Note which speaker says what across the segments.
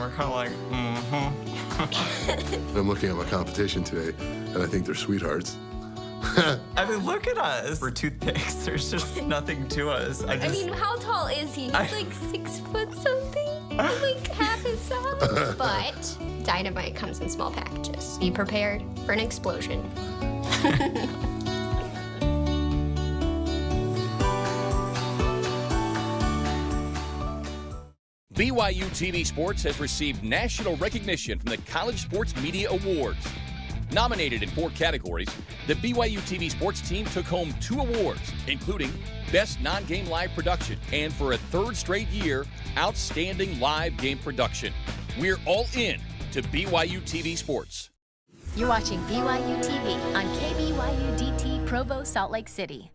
Speaker 1: we're kind of like, mm-hmm.
Speaker 2: I'm looking at my competition today, and I think they're sweethearts.
Speaker 1: I mean, look at us. We're toothpicks. There's just nothing to us.
Speaker 3: I mean, how tall is he? He's like 6 foot something? Like half his size? But dynamite comes in small packages. Be prepared for an explosion.
Speaker 4: BYU TV Sports has received national recognition from the College Sports Media Awards. Nominated in 4 categories, the BYU TV Sports team took home 2 awards, including Best Non-Game Live Production and, for a 3rd straight year, Outstanding Live Game Production. We're all in to BYU TV Sports.
Speaker 5: You're watching BYU TV on KBYU DT Provo, Salt Lake City.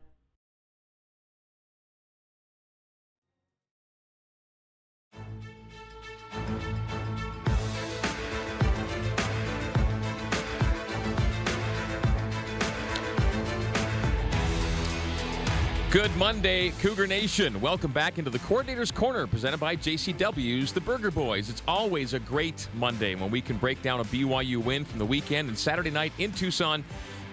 Speaker 6: Good Monday, Cougar Nation. Welcome back into the Coordinator's Corner, presented by JCW's The Burger Boys. It's always a great Monday when we can break down a BYU win from the weekend. And Saturday night in Tucson,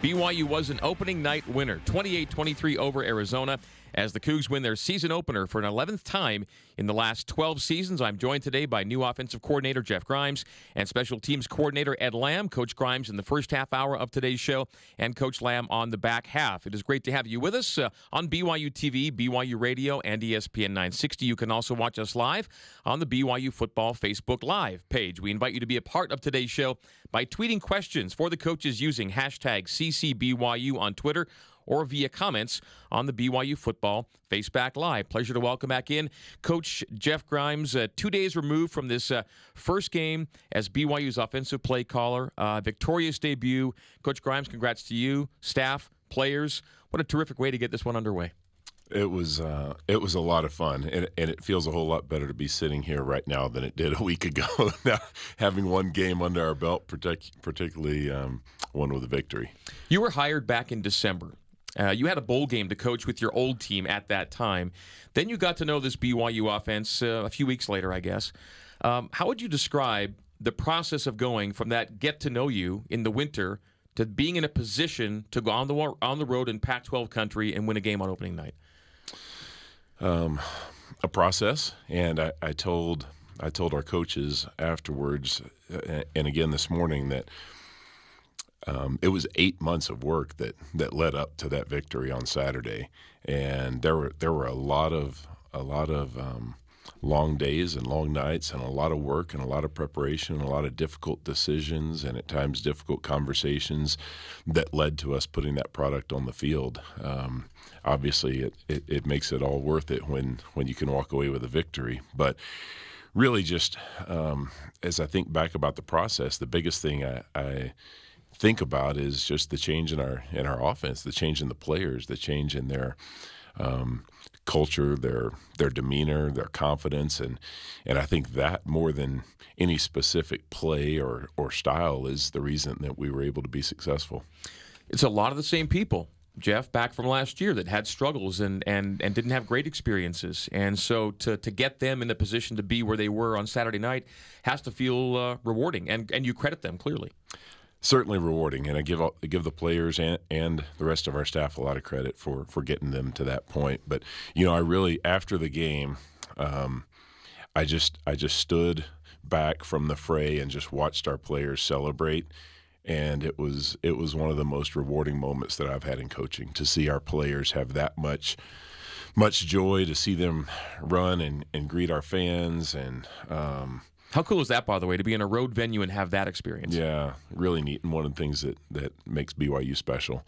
Speaker 6: BYU was an opening night winner, 28-23 over Arizona, as the Cougs win their season opener for an 11th time in the last 12 seasons. I'm joined today by new offensive coordinator Jeff Grimes and special teams coordinator Ed Lamb. Coach Grimes in the first half hour of today's show and Coach Lamb on the back half. It is great to have you with us on BYU TV, BYU Radio, and ESPN 960. You can also watch us live on the BYU Football Facebook Live page. We invite you to be a part of today's show by tweeting questions for the coaches using hashtag CCBYU on Twitter or via comments on the BYU Football Facebook Live. Pleasure to welcome back in Coach Jeff Grimes, 2 days removed from this first game as BYU's offensive play caller. Victorious debut. Coach Grimes, congrats to you, staff, players. What a terrific way to get this one underway.
Speaker 7: It was a lot of fun, and it feels a whole lot better to be sitting here right now than it did a week ago. Now, having one game under our belt, particularly one with a victory.
Speaker 6: You were hired back in December. You had a bowl game to coach with your old team at that time. Then you got to know this BYU offense a few weeks later, I guess. How would you describe the process of going from that get-to-know-you in the winter to being in a position to go on the road in Pac-12 country and win a game on opening night?
Speaker 7: A process, and I told our coaches afterwards, and again this morning, that it was 8 months of work that led up to that victory on Saturday, and there were a lot of long days and long nights and a lot of work and a lot of preparation and a lot of difficult decisions and at times difficult conversations that led to us putting that product on the field. Obviously, it makes it all worth it when you can walk away with a victory, but really just as I think back about the process, the biggest thing I think about is just the change in our offense, the change in the players, the change in their culture, their demeanor, their confidence, and I think that more than any specific play or style is the reason that we were able to be successful.
Speaker 6: It's a lot of the same people, Jeff, back from last year that had struggles and didn't have great experiences. And so to get them in the position to be where they were on Saturday night has to feel rewarding, and you credit them clearly.
Speaker 7: Certainly rewarding, and I give the players and the rest of our staff a lot of credit for getting them to that point. But I really, after the game, I just stood back from the fray and just watched our players celebrate, and it was one of the most rewarding moments that I've had in coaching, to see our players have that much joy, to see them run and greet our fans, and
Speaker 6: how cool is that, by the way, to be in a road venue and have that experience? Yeah,
Speaker 7: really neat, and one of the things that makes BYU special.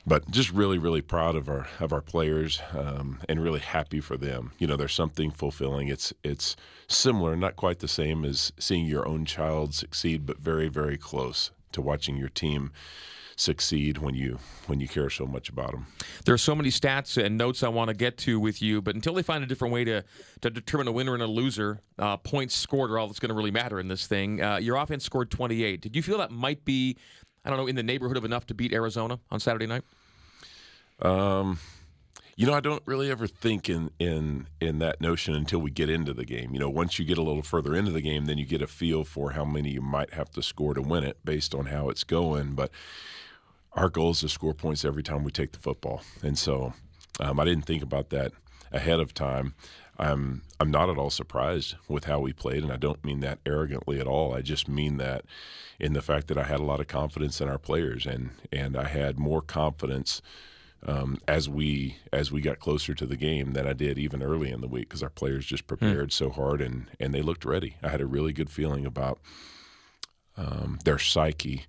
Speaker 7: But just really, really proud of our players, and really happy for them. There's something fulfilling. It's similar, not quite the same as seeing your own child succeed, but very, very close to watching your team succeed when you care so much about them.
Speaker 6: There are so many stats and notes I want to get to with you, but until they find a different way to determine a winner and a loser, points scored are all that's going to really matter in this thing. Your offense scored 28. Did you feel that might be, in the neighborhood of enough to beat Arizona on Saturday night?
Speaker 7: I don't really ever think in that notion until we get into the game. Once you get a little further into the game, then you get a feel for how many you might have to score to win it based on how it's going. But our goal is to score points every time we take the football. And so I didn't think about that ahead of time. I'm not at all surprised with how we played, and I don't mean that arrogantly at all. I just mean that in the fact that I had a lot of confidence in our players, and I had more confidence as we got closer to the game than I did even early in the week, because our players just prepared so hard and they looked ready. I had a really good feeling about their psyche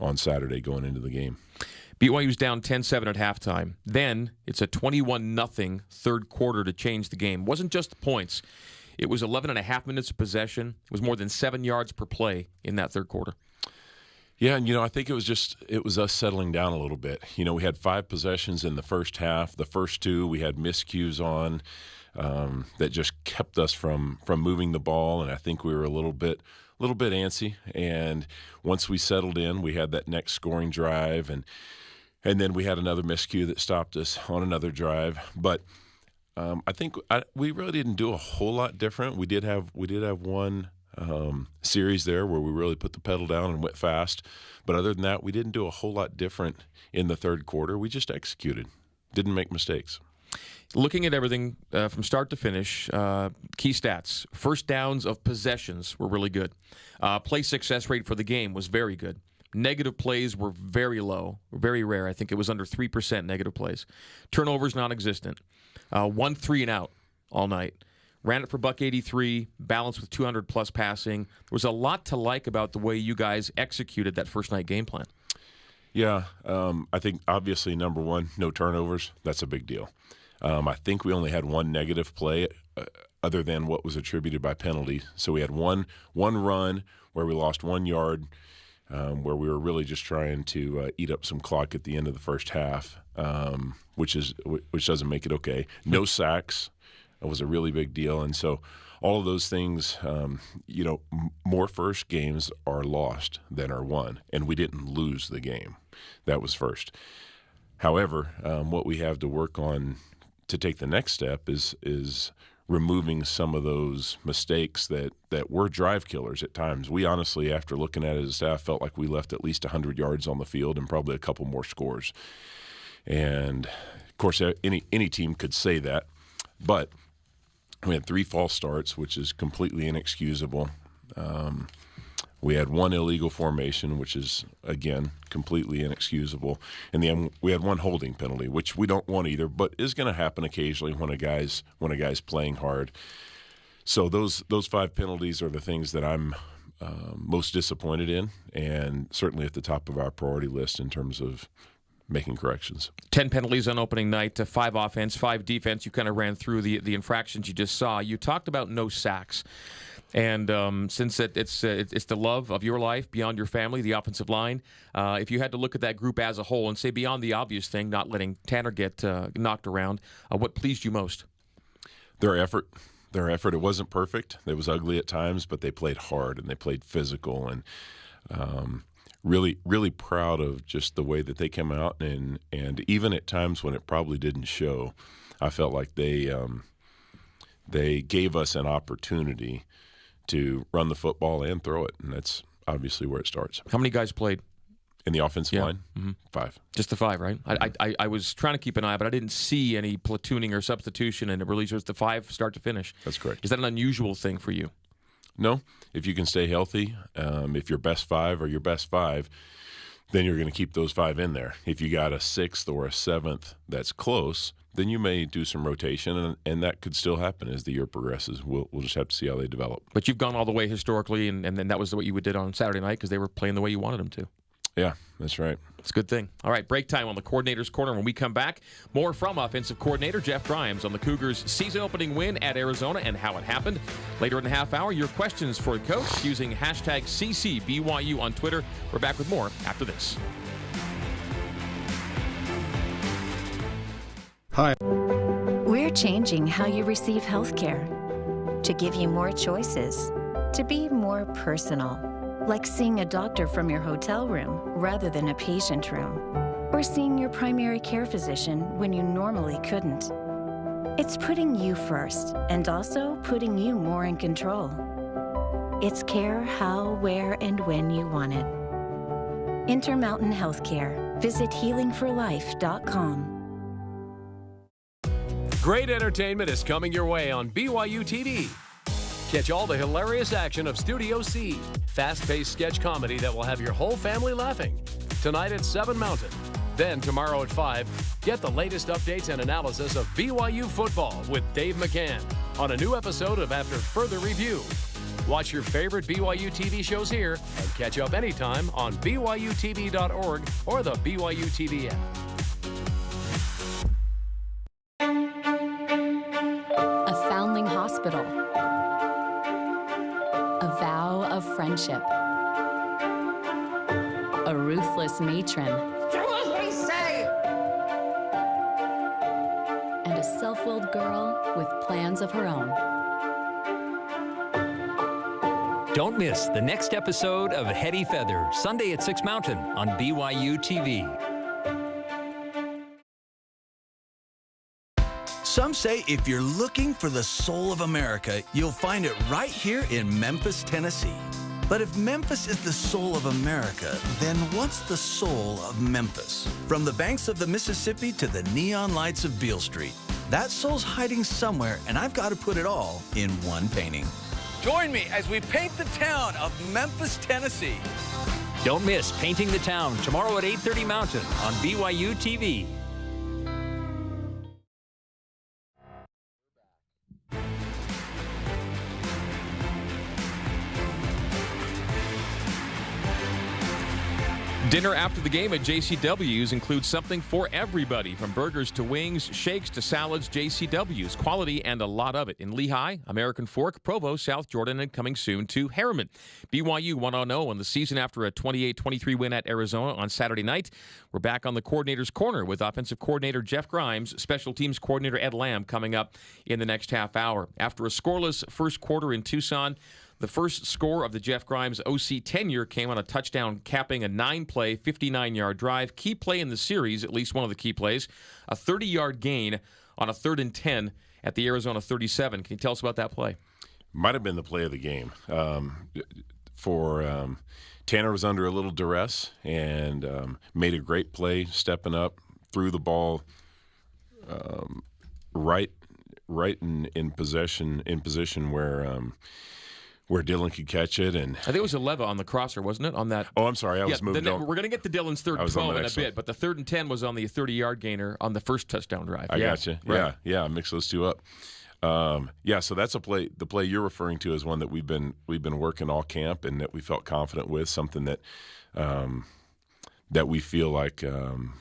Speaker 7: on Saturday going into the game.
Speaker 6: BYU's down 10-7 at halftime. Then it's a 21-0 third quarter to change the game. It wasn't just the points. It was 11 and a half minutes of possession. It was more than 7 yards per play in that third quarter.
Speaker 7: Yeah, and I think it was us settling down a little bit. We had 5 possessions in the first half. The first 2 we had miscues on that just kept us from moving the ball, and I think we were a little bit antsy. And once we settled in, we had that next scoring drive, and then we had another miscue that stopped us on another drive. But I think we really didn't do a whole lot different. We did have one series there where we really put the pedal down and went fast. But other than that, we didn't do a whole lot different in the third quarter. We just executed, didn't make mistakes.
Speaker 6: Looking at everything from start to finish, key stats. First downs of possessions were really good. Play success rate for the game was very good. Negative plays were very low, very rare. I think it was under 3% negative plays. Turnovers non-existent. 1 3-and-out all night. Ran it for $183, balanced with 200-plus passing. There was a lot to like about the way you guys executed that first night game plan.
Speaker 7: Yeah, I think obviously number one, no turnovers. That's a big deal. I think we only had 1 negative play other than what was attributed by penalty. So we had one run where we lost 1 yard, where we were really just trying to eat up some clock at the end of the first half, which doesn't make it okay. No sacks. That was a really big deal. And so all of those things, more first games are lost than are won, and we didn't lose the game. That was first. However, what we have to work on to take the next step is removing some of those mistakes that were drive killers at times. We honestly, after looking at it as a staff, felt like we left at least 100 yards on the field and probably a couple more scores. And, of course, any team could say that, but we had 3 false starts, which is completely inexcusable. We had 1 illegal formation, which is, again, completely inexcusable. And then we had 1 holding penalty, which we don't want either, but is going to happen occasionally when a guy's playing hard. So those 5 penalties are the things that I'm most disappointed in, and certainly at the top of our priority list in terms of making corrections. 10
Speaker 6: penalties on opening night, 5 offense, 5 defense. You kind of ran through the infractions you just saw. You talked about no sacks. And since it's the love of your life beyond your family, the offensive line, if you had to look at that group as a whole and say beyond the obvious thing, not letting Tanner get knocked around, what pleased you most?
Speaker 7: Their effort. It wasn't perfect. It was ugly at times, but they played hard and they played physical, and really, really proud of just the way that they came out. And even at times when it probably didn't show, I felt like they gave us an opportunity to run the football and throw it, and that's obviously where it starts.
Speaker 6: How many guys played
Speaker 7: in the offensive line?
Speaker 6: Mm-hmm.
Speaker 7: 5.
Speaker 6: Just the 5, right? I was trying to keep an eye, but I didn't see any platooning or substitution, and it really was the 5 start to finish.
Speaker 7: That's correct.
Speaker 6: Is that an unusual thing for you?
Speaker 7: No. If you can stay healthy, if your best 5 are your best 5, then you're going to keep those 5 in there. If you got a 6th or a 7th that's close, then you may do some rotation, and that could still happen as the year progresses. We'll just have to see how they develop.
Speaker 6: But you've gone all the way historically, and then that was what you did on Saturday night because they were playing the way you wanted them to.
Speaker 7: Yeah, that's right.
Speaker 6: It's a good thing. All right, break time on the Coordinator's Corner. When we come back, more from offensive coordinator Jeff Grimes on the Cougars' season-opening win at Arizona and how it happened. Later in the half hour, your questions for the coach using hashtag #CCBYU on Twitter. We're back with more after this.
Speaker 8: Hi.
Speaker 9: We're changing how you receive health care to give you more choices, to be more personal, like seeing a doctor from your hotel room rather than a patient room. or seeing your primary care physician when you normally couldn't. It's putting you first and also putting you more in control. It's care how, where, and when you want it. Intermountain Healthcare. Visit healingforlife.com.
Speaker 8: Great entertainment is coming your way on BYU TV. Catch all the hilarious action of Studio C, fast-paced sketch comedy that will have your whole family laughing. Tonight at 7 Mountain. Then tomorrow at 5, get the latest updates and analysis of BYU football with Dave McCann on a new episode of After Further Review. Watch your favorite BYU TV shows here and catch up anytime on BYUtv.org or the BYU TV app.
Speaker 5: A foundling hospital. A vow of friendship. A ruthless matron.
Speaker 10: Do as we say!
Speaker 5: And a self-willed girl with plans of her own.
Speaker 11: Don't miss the next episode of Heady Feather, Sunday at 6 Mountain on BYU TV.
Speaker 12: Some say if you're looking for the soul of America, you'll find it right here in Memphis, Tennessee. But if Memphis is the soul of America, then what's the soul of Memphis? From the banks of the Mississippi to the neon lights of Beale Street, that soul's hiding somewhere, and I've got to put it all in one painting. Join me as we paint the town of Memphis, Tennessee.
Speaker 11: Don't miss Painting the Town tomorrow at 8:30 Mountain on BYU TV.
Speaker 6: Dinner after the game at JCW's includes something for everybody, from burgers to wings, shakes to salads. JCW's, quality and a lot of it in Lehigh, American Fork, Provo, South Jordan, and coming soon to Harriman. BYU 1-0 in the season after a 28-23 win at Arizona on Saturday night. We're back on the Coordinator's Corner with offensive coordinator Jeff Grimes, special teams coordinator Ed Lamb coming up in the next half hour. After a scoreless first quarter in Tucson, the first score of the Jeff Grimes OC tenure came on a touchdown capping a 9-play, 59-yard drive. Key play in the series, at least one of the key plays, a 30-yard gain on a 3rd and 10 at the Arizona 37. Can you tell us about that play?
Speaker 7: Might have been the play of the game. Tanner was under a little duress and made a great play, stepping up, threw the ball right in position where Dylan could catch it. And
Speaker 6: I think it was 11 on the crosser, wasn't it? On that.
Speaker 7: Oh, I'm sorry. I was moving on.
Speaker 6: We're going to get to Dylan's 3rd and 12 in a bit, but the 3rd and 10 was on the 30-yard gainer on the first touchdown drive.
Speaker 7: I gotcha.
Speaker 6: Right.
Speaker 7: Yeah. Mix those two up. So that's a play. The play you're referring to is one that we've been working all camp and that we felt confident with. Something that we feel like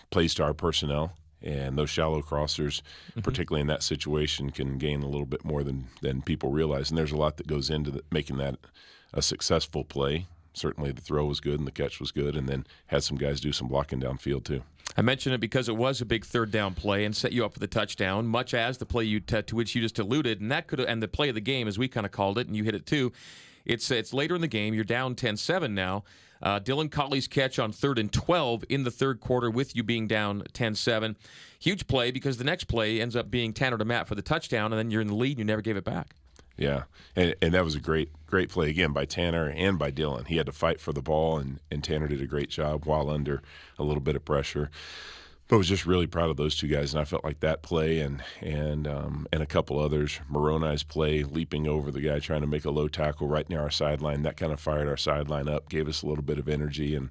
Speaker 7: plays to our personnel. And those shallow crossers, particularly in that situation, can gain a little bit more than people realize. And there's a lot that goes into making that a successful play. Certainly the throw was good and the catch was good, and then had some guys do some blocking downfield too.
Speaker 6: I mention it because it was a big 3rd down play and set you up for the touchdown, much as the play to which you just alluded, and the play of the game, as we kind of called it, and you hit it too. It's later in the game. You're down 10-7 now. Dylan Colley's catch on 3rd and 12 in the 3rd quarter with you being down 10-7. Huge play because the next play ends up being Tanner to Matt for the touchdown, and then you're in the lead and you never gave it back.
Speaker 7: Yeah, and that was a great play, again, by Tanner and by Dylan. He had to fight for the ball, and Tanner did a great job while under a little bit of pressure. But I was just really proud of those two guys, and I felt like that play and a couple others, Moroni's play, leaping over the guy trying to make a low tackle right near our sideline, that kind of fired our sideline up, gave us a little bit of energy, and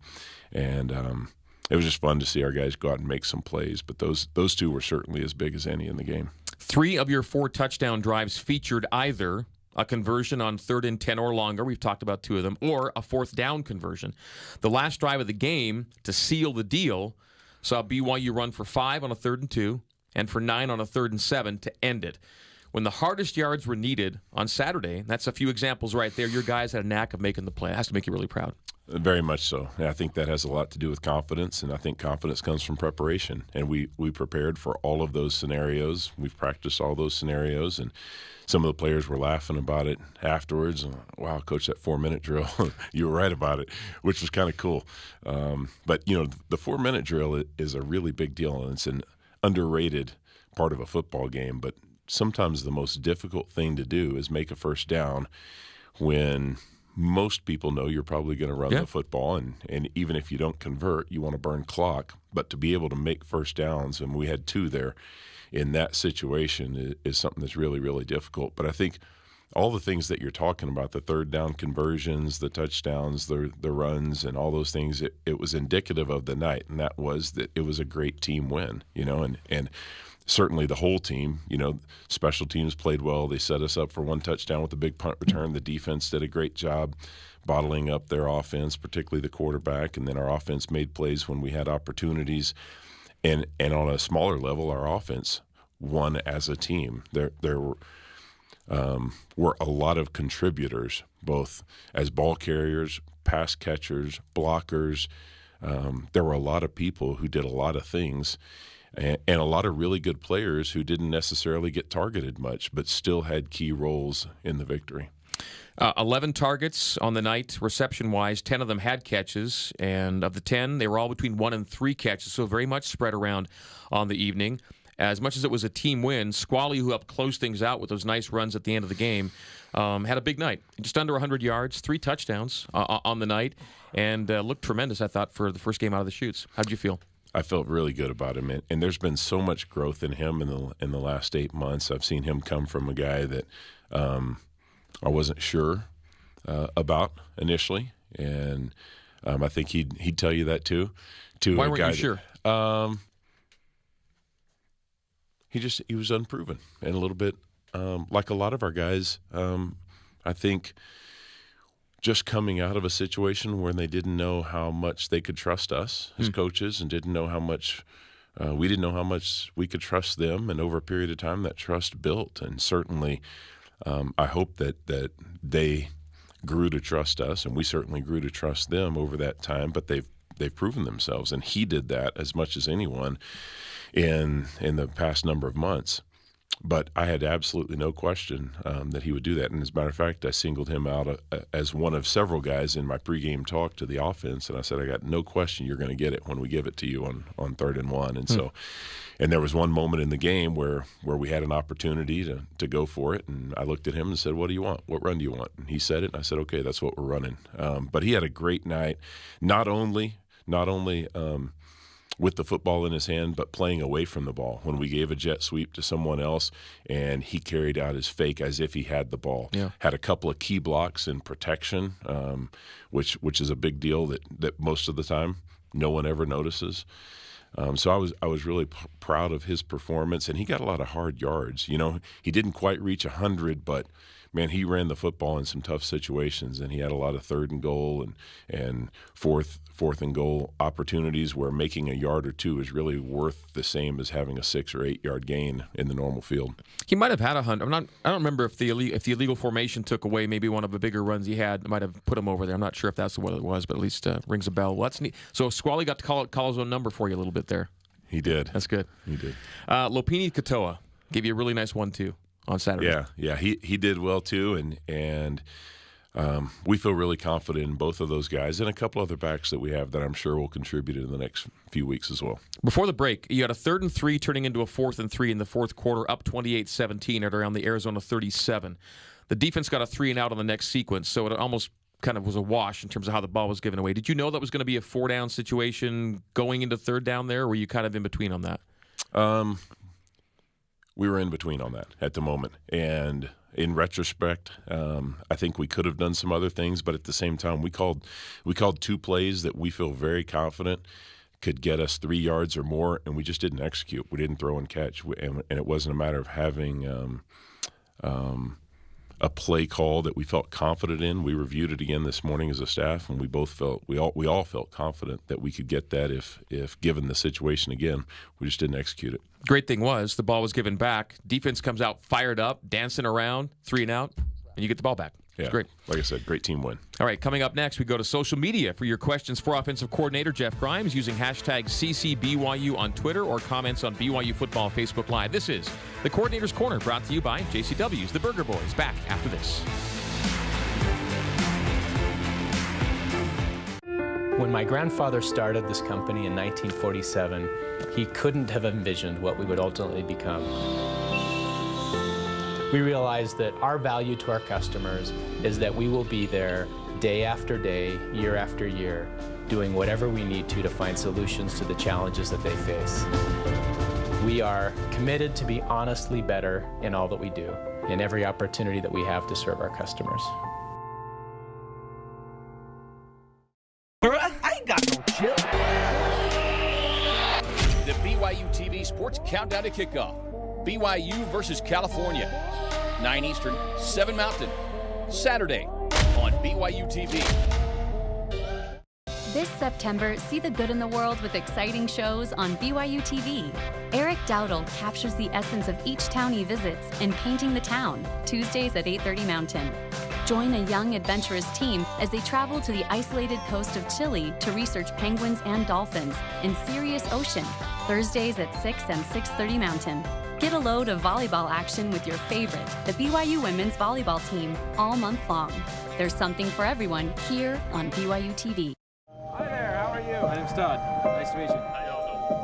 Speaker 7: it was just fun to see our guys go out and make some plays. But those two were certainly as big as any in the game.
Speaker 6: 3 of your 4 touchdown drives featured either a conversion on 3rd and 10 or longer, we've talked about 2 of them, or a 4th down conversion. The last drive of the game to seal the deal saw BYU run for 5 on a 3rd and 2 and for 9 on a 3rd and 7 to end it. when the hardest yards were needed on Saturday, that's a few examples right there. Your guys had a knack of making the play. It has to make you really proud.
Speaker 7: Very much so. And I think that has a lot to do with confidence, and I think confidence comes from preparation. And we prepared for all of those scenarios. We've practiced all those scenarios, and some of the players were laughing about it afterwards. Wow, Coach, that 4-minute drill, you were right about it, which was kind of cool. But, the 4-minute drill is a really big deal, and it's an underrated part of a football game. But sometimes the most difficult thing to do is make a first down when most people know you're probably going to run the football, and even if you don't convert, you want to burn clock. But to be able to make first downs, and we had 2 there in that situation, is something that's really, really difficult. But I think all the things that you're talking about, the third down conversions, the touchdowns, the runs, and all those things, it was indicative of the night, and that was that it was a great team win, and certainly the whole team, special teams played well. They set us up for 1 touchdown with a big punt return. The defense did a great job bottling up their offense, particularly the quarterback, and then our offense made plays when we had opportunities. And on a smaller level, our offense won as a team. There were a lot of contributors, both as ball carriers, pass catchers, blockers. There were a lot of people who did a lot of things, and a lot of really good players who didn't necessarily get targeted much, but still had key roles in the victory.
Speaker 6: 11 targets on the night, reception-wise. 10 of them had catches, and of the 10, they were all between 1 and 3 catches, so very much spread around on the evening. As much as it was a team win, Squally, who helped close things out with those nice runs at the end of the game, had a big night. Just under 100 yards, 3 touchdowns on the night, and looked tremendous, I thought, for the first game out of the chutes. How did you feel?
Speaker 7: I felt really good about him, and there's been so much growth in him in the last 8 months. I've seen him come from a guy that I wasn't sure about initially, and I think he'd tell you that too.
Speaker 6: Why weren't you sure?
Speaker 7: He was unproven, and a little bit like a lot of our guys. I think just coming out of a situation where they didn't know how much they could trust us as coaches, and didn't know how much we didn't know how much we could trust them, and over a period of time that trust built. And certainly I hope that they grew to trust us, and we certainly grew to trust them over that time, but they've proven themselves, and he did that as much as anyone in the past number of months. But I had absolutely no question that he would do that. And as a matter of fact, I singled him out as one of several guys in my pregame talk to the offense. And I said, I got no question you're going to get it when we give it to you on 3rd and 1. And so, and there was one moment in the game where we had an opportunity to go for it. And I looked at him and said, what do you want? What run do you want? And he said it. And I said, okay, that's what we're running. But he had a great night, not only with the football in his hand, but playing away from the ball. When we gave a jet sweep to someone else, and he carried out his fake as if he had the ball. Yeah. Had a couple of key blocks in protection, which is a big deal that most of the time no one ever notices. So I was really proud of his performance, and he got a lot of hard yards. He didn't quite reach 100, but man, he ran the football in some tough situations, and he had a lot of 3rd and goal and fourth and goal opportunities where making a yard or 2 is really worth the same as having a 6 or 8 yard gain in the normal field.
Speaker 6: He might have had 100. I don't remember if the illegal formation took away maybe one of the bigger runs he had. Might have put him over there. I'm not sure if that's what it was, but at least rings a bell. Well, that's neat. So Squally got to call his own number for you a little bit there.
Speaker 7: He did.
Speaker 6: That's good.
Speaker 7: He did.
Speaker 6: Lopini Katoa gave you a really nice 1-2 on Saturday.
Speaker 7: Yeah, he did well too, and we feel really confident in both of those guys and a couple other backs that we have that I'm sure will contribute in the next few weeks as well.
Speaker 6: Before the break, you had a 3rd and 3 turning into a 4th and 3 in the fourth quarter, up 28-17 at around the Arizona 37. The defense got a 3 and out on the next sequence, so it almost kind of was a wash in terms of how the ball was given away. Did you know that was going to be a 4-down situation going into 3rd down there, or were you kind of in between on that?
Speaker 7: We were in between on that at the moment, and in retrospect, I think we could have done some other things, but at the same time, we called 2 plays that we feel very confident could get us 3 yards or more, and we just didn't execute. We didn't throw and catch, and it wasn't a matter of having a play call that we felt confident in. We reviewed it again this morning as a staff, and we all felt confident that we could get that if given the situation again. We just didn't execute it.
Speaker 6: Great thing was the ball was given back. Defense comes out fired up, dancing around, 3 and out, and you get the ball back. It's great.
Speaker 7: Like I said, great team win.
Speaker 6: All right, coming up next, we go to social media for your questions for offensive coordinator Jeff Grimes using hashtag #CCBYU on Twitter or comments on BYU Football Facebook Live. This is the Coordinator's Corner, brought to you by JCW's The Burger Boys. Back after this.
Speaker 13: When my grandfather started this company in 1947, he couldn't have envisioned what we would ultimately become. We realized that our value to our customers is that we will be there day after day, year after year, doing whatever we need to find solutions to the challenges that they face. We are committed to be honestly better in all that we do, in every opportunity that we have to serve our customers.
Speaker 10: I ain't got no chill.
Speaker 4: The BYU TV Sports Countdown to Kickoff. BYU versus California. 9 Eastern, 7 Mountain. Saturday on BYU TV.
Speaker 5: This September, see the good in the world with exciting shows on BYU TV. Eric Dowdle captures the essence of each town he visits in Painting the Town, Tuesdays at 8:30 Mountain. Join a young, adventurous team as they travel to the isolated coast of Chile to research penguins and dolphins in Sirius Ocean, Thursdays at 6 and 6:30 Mountain. Get a load of volleyball action with your favorite, the BYU women's volleyball team, all month long. There's something for everyone here on BYU TV.
Speaker 14: Hi there, how are you? My name's Todd. Nice to meet you.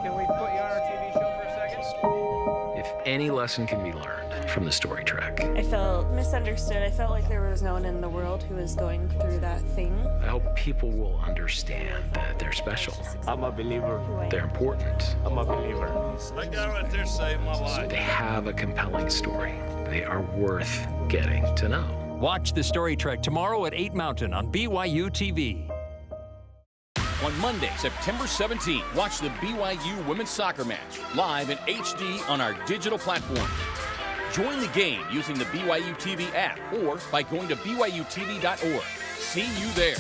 Speaker 14: Can we put you on our TV show for a second?
Speaker 15: If any lesson can be learned from the story track,
Speaker 16: I felt misunderstood. I felt like there was no one in the world who was going through that thing.
Speaker 15: I hope people will understand that they're special.
Speaker 14: I'm a believer.
Speaker 15: They're important.
Speaker 14: I'm a believer.
Speaker 17: That guy right there saved my life.
Speaker 15: They have a compelling story. They are worth getting to know.
Speaker 11: Watch the story track tomorrow at 8 Mountain on BYU TV.
Speaker 4: On Monday, September 17th, watch the BYU women's soccer match live in HD on our digital platform. Join the game using the BYU TV app or by going to BYUtv.org. See you there.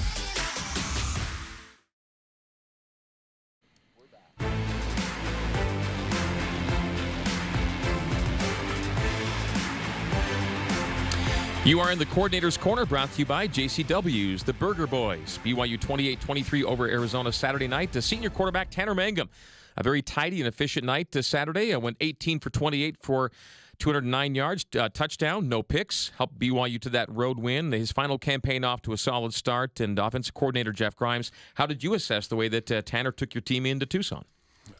Speaker 6: You are in the Coordinator's Corner, brought to you by JCW's The Burger Boys. BYU 28-23 over Arizona Saturday night to senior quarterback Tanner Mangum. A very tidy and efficient night Saturday. I went 18 for 28 for 209 yards, touchdown, no picks. Helped BYU to that road win. His final campaign off to a solid start. And offensive coordinator Jeff Grimes, how did you assess the way that Tanner took your team into Tucson?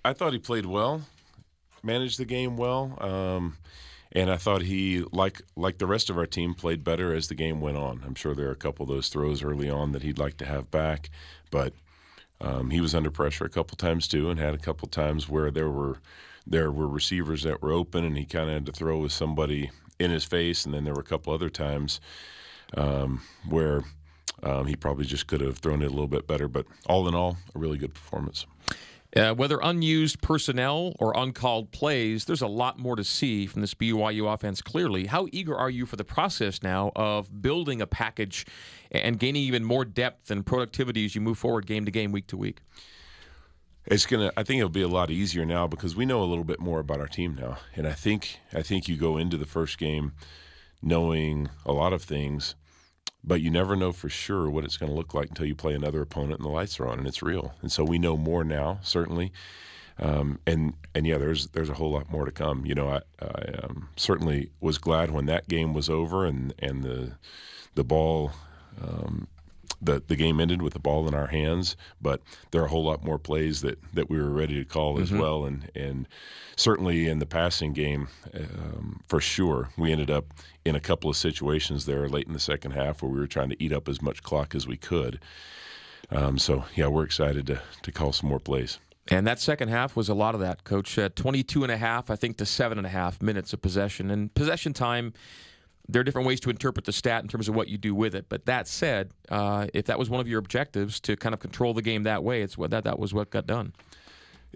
Speaker 7: I thought he played well, managed the game well. And I thought he, like the rest of our team, played better as the game went on. I'm sure there are a couple of those throws early on that he'd like to have back, but he was under pressure a couple times too, and had a couple times where there were receivers that were open, and he kind of had to throw with somebody in his face. And then there were a couple other times where he probably just could have thrown it a little bit better. But all in all, a really good performance.
Speaker 6: Whether unused personnel or uncalled plays, there's a lot more to see from this BYU offense clearly. How eager are you for the process now of building a package and gaining even more depth and productivity as you move forward game to game, week to week?
Speaker 7: I think it'll be a lot easier now because we know a little bit more about our team now. And I think you go into the first game knowing a lot of things, but you never know for sure what it's going to look like until you play another opponent and the lights are on and it's real. And so we know more now, certainly. And yeah, there's a whole lot more to come. You know, I certainly was glad when that game was over and the ball, the game ended with the ball in our hands. But there are a whole lot more plays that we were ready to call as well. And certainly in the passing game, for sure, we ended up in a couple of situations there late in the second half where we were trying to eat up as much clock as we could. So, yeah, we're excited to call some more plays.
Speaker 6: And that second half was a lot of that, Coach. 22 and a half, I think, to 7.5 minutes of possession. And possession time, there are different ways to interpret the stat in terms of what you do with it. But that said, if that was one of your objectives to kind of control the game that way, that was what got done.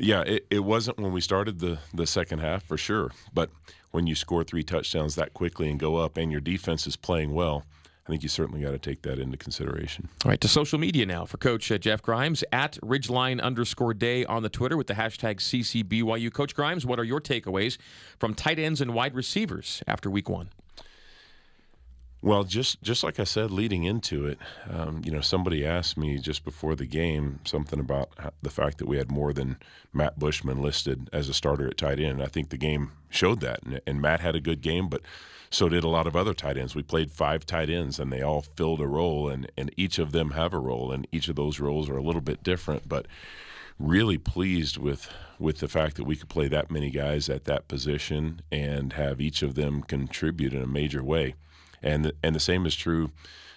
Speaker 7: Yeah, it wasn't when we started the second half, for sure. But when you score 3 touchdowns that quickly and go up and your defense is playing well, I think you certainly got to take that into consideration.
Speaker 6: All right, to social media now for Coach Jeff Grimes, at Ridgeline_day on the Twitter with the hashtag CCBYU. Coach Grimes, what are your takeaways from tight ends and wide receivers after week 1?
Speaker 7: Well, just like I said leading into it, somebody asked me just before the game something about the fact that we had more than Matt Bushman listed as a starter at tight end. I think the game showed that, and Matt had a good game, but so did a lot of other tight ends. We played 5 tight ends, and they all filled a role, and each of them have a role, and each of those roles are a little bit different, but really pleased with the fact that we could play that many guys at that position and have each of them contribute in a major way. And the same is true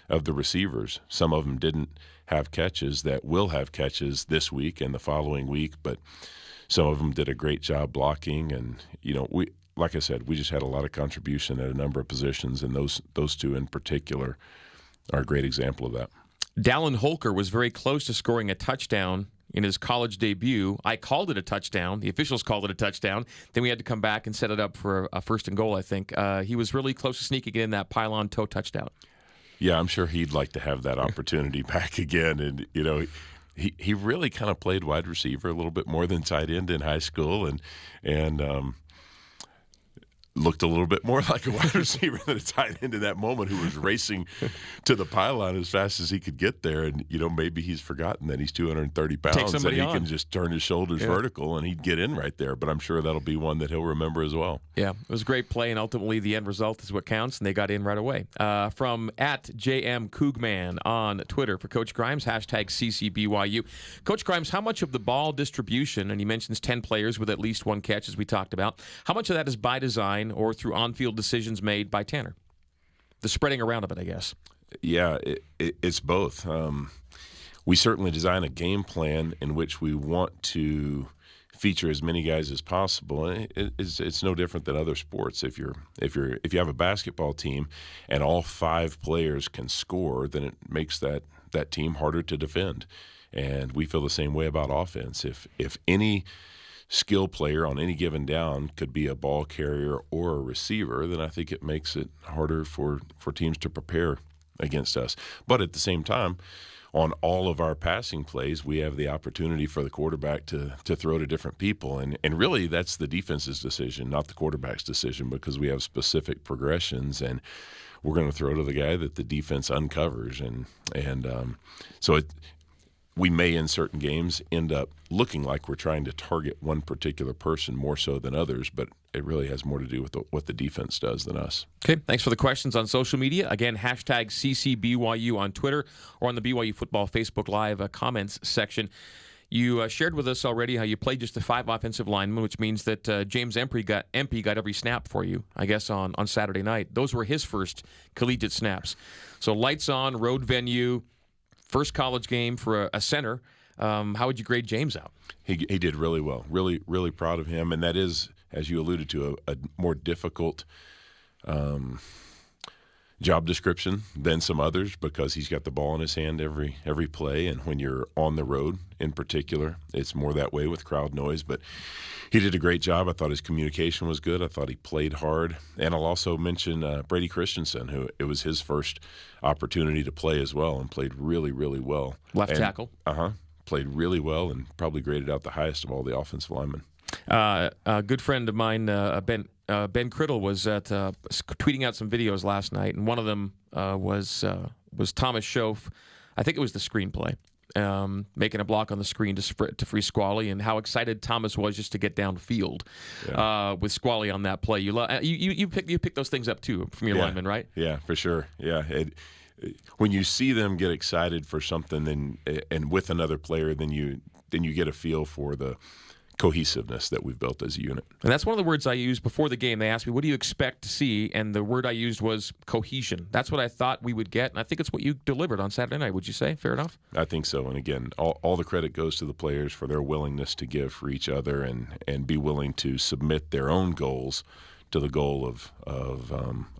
Speaker 7: of the receivers. Some of them didn't have catches that will have catches this week and the following week, but some of them did a great job blocking. And, we, like I said, we just had a lot of contribution at a number of positions, and those 2 in particular are a great example of that.
Speaker 6: Dallin Holker was very close to scoring a touchdown in his college debut. I called it a touchdown. The officials called it a touchdown. Then we had to come back and set it up for a 1st and goal, I think. He was really close to sneaking in that pylon toe touchdown. Yeah,
Speaker 7: I'm sure he'd like to have that opportunity back again. And, he really kind of played wide receiver a little bit more than tight end in high school, and looked a little bit more like a wide receiver than a tight end in that moment, who was racing to the pylon as fast as he could get there. And, maybe he's forgotten that he's 230 pounds, that he can just turn his shoulders vertical and he'd get in right there. But I'm sure that'll be one that he'll remember as well. Yeah, it was a great play, and ultimately the end result is what counts, and they got in right away. From at JM Coogman on Twitter for Coach Grimes, hashtag CCBYU. Coach Grimes, how much of the ball distribution, and he mentions 10 players with at least 1 catch, as we talked about, how much of that is by design or through on-field decisions made by Tanner? The spreading around of it, I guess. Yeah, it's both. We certainly design a game plan in which we want to feature as many guys as possible. It's no different than other sports. If you have a basketball team and all 5 players can score, then it makes that team harder to defend. And we feel the same way about offense. If any skill player on any given down could be a ball carrier or a receiver, then I think it makes it harder for teams to prepare against us. But at the same time, on all of our passing plays, we have the opportunity for the quarterback to throw to different people. And really, that's the defense's decision, not the quarterback's decision, because we have specific progressions, and we're going to throw to the guy that the defense uncovers. So we may, in certain games, end up looking like we're trying to target one particular person more so than others, but it really has more to do with what the defense does than us. Okay, thanks for the questions on social media. Again, hashtag CCBYU on Twitter or on the BYU Football Facebook Live comments section. You shared with us already how you played just the 5 offensive linemen, which means that James Empey got every snap for you, I guess, on Saturday night. Those were his first collegiate snaps. So lights on, road venue, first college game for a center. How would you grade James out? He did really well. Really, really proud of him. And that is, as you alluded to, a more difficult job description than some others, because he's got the ball in his hand every play. And when you're on the road in particular, it's more that way with crowd noise. But he did a great job. I thought his communication was good. I thought he played hard. And I'll also mention Brady Christensen, who it was his first opportunity to play as well, and played really, really well. Left tackle. Played really well and probably graded out the highest of all the offensive linemen. A good friend of mine, Ben Criddle, was tweeting out some videos last night, and one of them was Thomas Schoaf. I think it was the screenplay, making a block on the screen to free Squally, and how excited Thomas was just to get downfield with Squally on that play. You pick those things up too from your linemen, right? Yeah, for sure. Yeah. When you see them get excited for something, and with another player, then you get a feel for the cohesiveness that we've built as a unit. And that's one of the words I used before the game. They asked me, what do you expect to see? And the word I used was cohesion. That's what I thought we would get, and I think it's what you delivered on Saturday night. Would you say? Fair enough? I think so. And again, all the credit goes to the players for their willingness to give for each other and be willing to submit their own goals to the goal of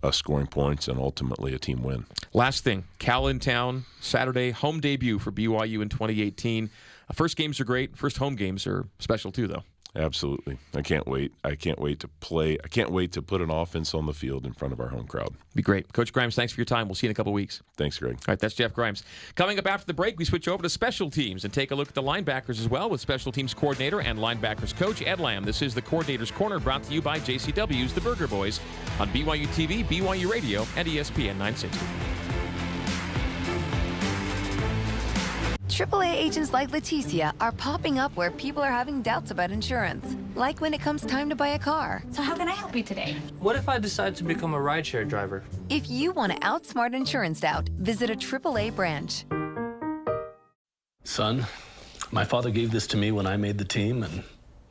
Speaker 7: us scoring points and ultimately a team win. Last thing, Cal in town, Saturday, home debut for BYU in 2018. First games are great. First home games are special too, though. Absolutely. I can't wait. I can't wait to play. I can't wait to put an offense on the field in front of our home crowd.
Speaker 6: Be great. Coach Grimes, thanks for your time. We'll see you in a couple weeks.
Speaker 7: Thanks, Greg.
Speaker 6: All right, that's Jeff Grimes. Coming up after the break, we switch over to special teams and take a look at the linebackers as well with special teams coordinator and linebackers coach Ed Lamb. This is the Coordinator's Corner, brought to you by JCW's The Burger Boys on BYU TV, BYU Radio, and ESPN 960.
Speaker 18: AAA agents like Leticia are popping up where people are having doubts about insurance, like when it comes time to buy a car.
Speaker 10: So how can I help you today?
Speaker 19: What if I decide to become a rideshare driver?
Speaker 18: If you want to outsmart insurance doubt, visit a AAA branch.
Speaker 20: Son, my father gave this to me when I made the team, and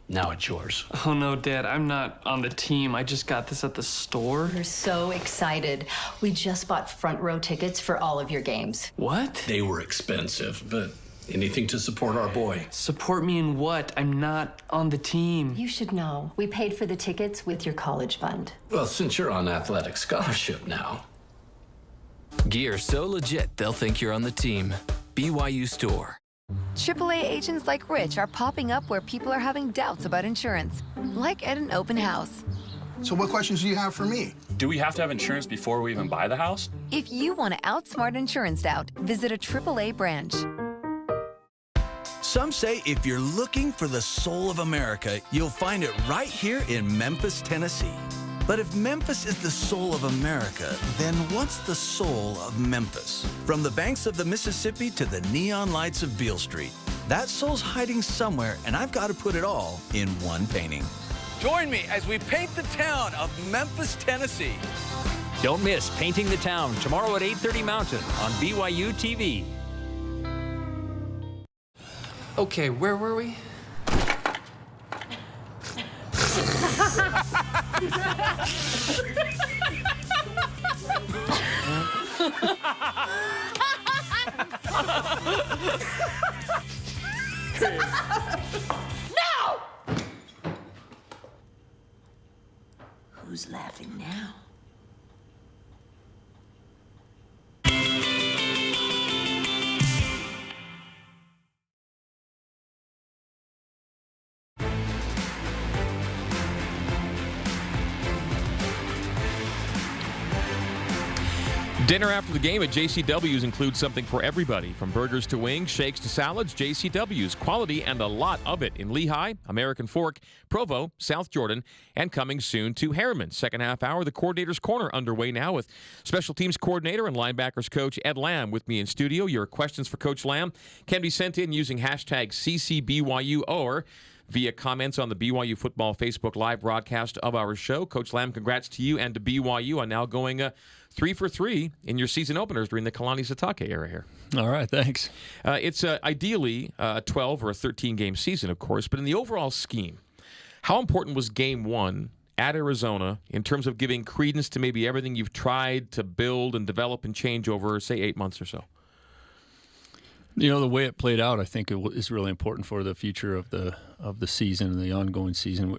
Speaker 20: now it's yours.
Speaker 19: Oh no, Dad, I'm not on the team. I just got this at the store.
Speaker 10: We're so excited. We just bought front row tickets for all of your games.
Speaker 19: What?
Speaker 20: They were expensive, but anything to support our boy.
Speaker 19: Support me in what? I'm not on the team.
Speaker 10: You should know. We paid for the tickets with your college fund.
Speaker 20: Well, since you're on athletic scholarship now.
Speaker 21: Gear so legit, they'll think you're on the team. BYU Store.
Speaker 18: AAA agents like Rich are popping up where people are having doubts about insurance, like at an open house.
Speaker 22: So what questions do you have for me?
Speaker 23: Do we have to have insurance before we even buy the house?
Speaker 18: If you want to outsmart insurance doubt, visit a AAA branch.
Speaker 12: Some say if you're looking for the soul of America, you'll find it right here in Memphis, Tennessee. But if Memphis is the soul of America, then what's the soul of Memphis? From the banks of the Mississippi to the neon lights of Beale Street, that soul's hiding somewhere, and I've got to put it all in one painting. Join me as we paint the town of Memphis, Tennessee.
Speaker 11: Don't miss Painting the Town tomorrow at 8:30 Mountain on BYU TV.
Speaker 19: Okay, where were we?
Speaker 10: No! Who's laughing now?
Speaker 6: Dinner after the game at JCW's includes something for everybody, from burgers to wings, shakes to salads. JCW's, quality and a lot of it in Lehigh, American Fork, Provo, South Jordan, and coming soon to Harriman. Second half hour, the Coordinator's Corner underway now with Special Teams Coordinator and Linebackers Coach Ed Lamb with me in studio. Your questions for Coach Lamb can be sent in using hashtag CCBYU or via comments on the BYU Football Facebook Live broadcast of our show. Coach Lamb, congrats to you and to BYU on now going 3 for 3 in your season openers during the Kalani Sitake era here.
Speaker 24: All right, thanks.
Speaker 6: It's ideally a 12 or a 13-game season, of course, but in the overall scheme, how important was Game 1 at Arizona in terms of giving credence to maybe everything you've tried to build and develop and change over, say, 8 months or so?
Speaker 24: You know, the way it played out, I think it is really important for the future of the season and the ongoing season.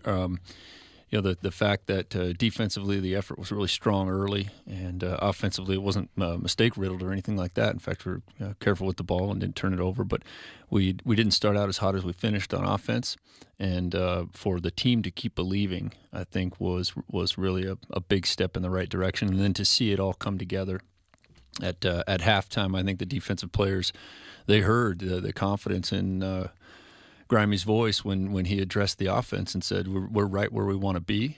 Speaker 24: You know, the fact that defensively the effort was really strong early, and offensively it wasn't mistake riddled or anything like that. In fact, we were careful with the ball and didn't turn it over. But we didn't start out as hot as we finished on offense, and for the team to keep believing, I think was really a big step in the right direction. And then to see it all come together at halftime, I think the defensive players, they heard the confidence in Grimey's voice when he addressed the offense and said, we're right where we want to be.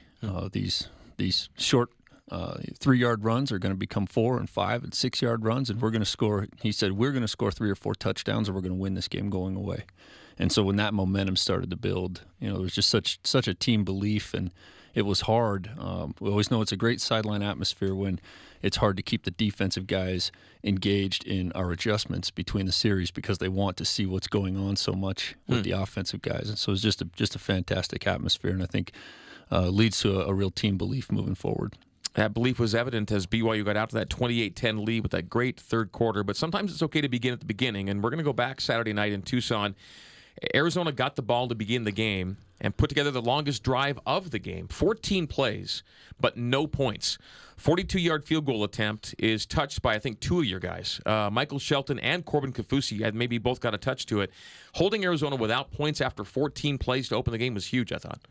Speaker 24: These short 3-yard runs are going to become 4 and 5 and 6-yard runs, and we're going to score. He said, we're going to score 3 or 4 touchdowns, and we're going to win this game going away. And so when that momentum started to build, you know, there was just such a team belief, and it was hard. We always know it's a great sideline atmosphere when it's hard to keep the defensive guys engaged in our adjustments between the series because they want to see what's going on so much with the offensive guys. And so it's just a fantastic atmosphere, and I think leads to a real team belief moving forward.
Speaker 6: That belief was evident as BYU got out to that 28-10 lead with that great third quarter. But sometimes it's okay to begin at the beginning, and we're going to go back Saturday night in Tucson Arizona got the ball to begin the game and put together the longest drive of the game, 14 plays, but no points. 42-yard field goal attempt is touched by, I think, two of your guys. Michael Shelton and Corbin Kaufusi had maybe both got a touch to it. Holding Arizona without points after 14 plays to open the game was huge, I thought.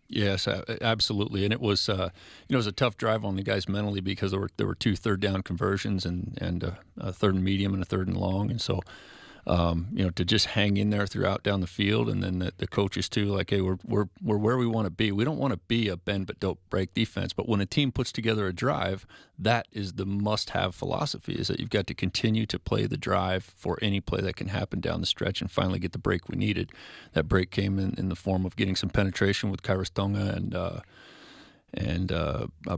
Speaker 24: Yes, absolutely, and it was it was a tough drive on the guys mentally because there were two third down conversions and a third and medium and a third and long, and so to just hang in there throughout down the field, and then the coaches too, like, hey, we're where we want to be. We don't want to be a bend but don't break defense, but when a team puts together a drive, that is the must-have philosophy, is that you've got to continue to play the drive for any play that can happen down the stretch and finally get the break we needed. That break came in the form of getting some penetration with Kairos Tonga and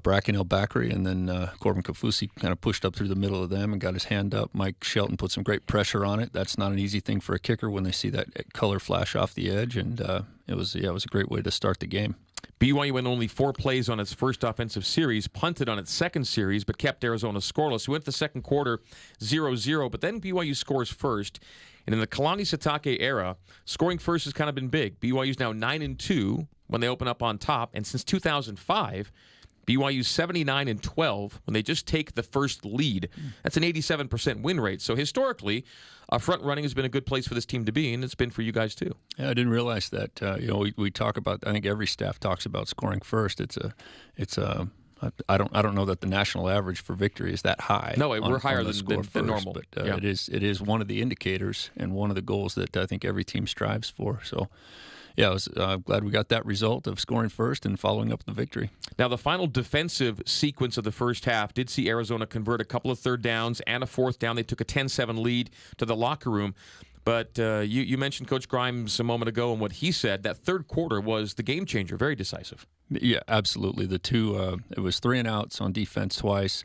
Speaker 24: Bracken El-Bakri, and then Corbin Kaufusi kind of pushed up through the middle of them and got his hand up. Mike Shelton put some great pressure on it. That's not an easy thing for a kicker when they see that color flash off the edge, and it was a great way to start the game.
Speaker 6: BYU went only 4 plays on its first offensive series, punted on its second series, but kept Arizona scoreless. We went the second quarter 0-0, but then BYU scores first. And in the Kalani Sitake era, scoring first has kind of been big. BYU's now 9-2 when they open up on top, and since 2005, BYU's 79-12 when they just take the first lead. That's an 87% win rate. So historically, front running has been a good place for this team to be, and it's been for you guys too.
Speaker 24: Yeah, I didn't realize that. We talk about. I think every staff talks about scoring first. I don't know that the national average for victory is that high.
Speaker 6: No, we're higher than normal.
Speaker 24: But it is one of the indicators and one of the goals that I think every team strives for. So, yeah, I was glad we got that result of scoring first and following up the victory.
Speaker 6: Now, the final defensive sequence of the first half did see Arizona convert a couple of third downs and a fourth down. They took a 10-7 lead to the locker room. But you mentioned Coach Grimes a moment ago and what he said. That third quarter was the game changer, very decisive.
Speaker 24: Yeah, absolutely. The two, it was 3 and outs on defense twice,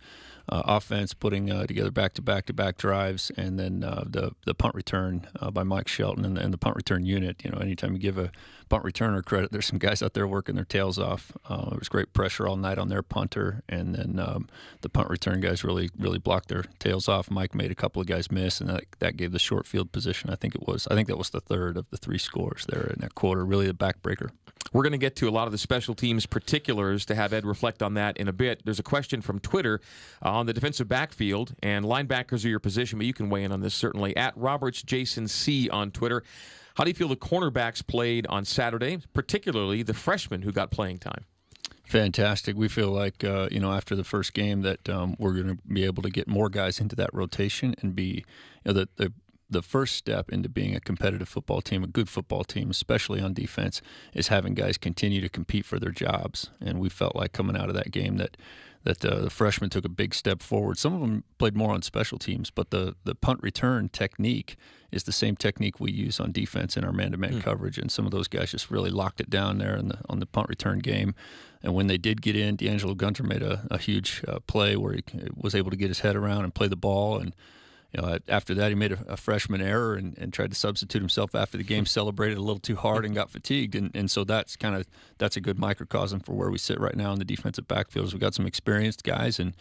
Speaker 24: offense putting together back-to-back drives, and then the punt return by Mike Shelton and the punt return unit. Anytime you give a punt returner credit, there's some guys out there working their tails off. There was great pressure all night on their punter, and then the punt return guys really blocked their tails off. Mike made a couple of guys miss, and that gave the short field position. I think that was the third of the 3 scores there in that quarter, really the backbreaker.
Speaker 6: We're going to get to a lot of the special teams particulars to have Ed reflect on that in a bit. There's a question from Twitter on the defensive backfield, and linebackers are your position, but you can weigh in on this certainly. At Roberts Jason C on Twitter. How do you feel the cornerbacks played on Saturday, particularly the freshmen who got playing time?
Speaker 24: Fantastic. We feel like, after the first game that we're going to be able to get more guys into that rotation and be the first step into being a competitive football team, a good football team, especially on defense, is having guys continue to compete for their jobs. And we felt like coming out of that game that the freshmen took a big step forward. Some of them played more on special teams, but the punt return technique is the same technique we use on defense in our man-to-man coverage. And some of those guys just really locked it down there on the punt return game. And when they did get in, D'Angelo Gunter made a huge play where he was able to get his head around and play the ball. And after that, he made a freshman error and tried to substitute himself after the game, celebrated a little too hard and got fatigued. And so that's a good microcosm for where we sit right now in the defensive backfield. We've got some experienced guys, and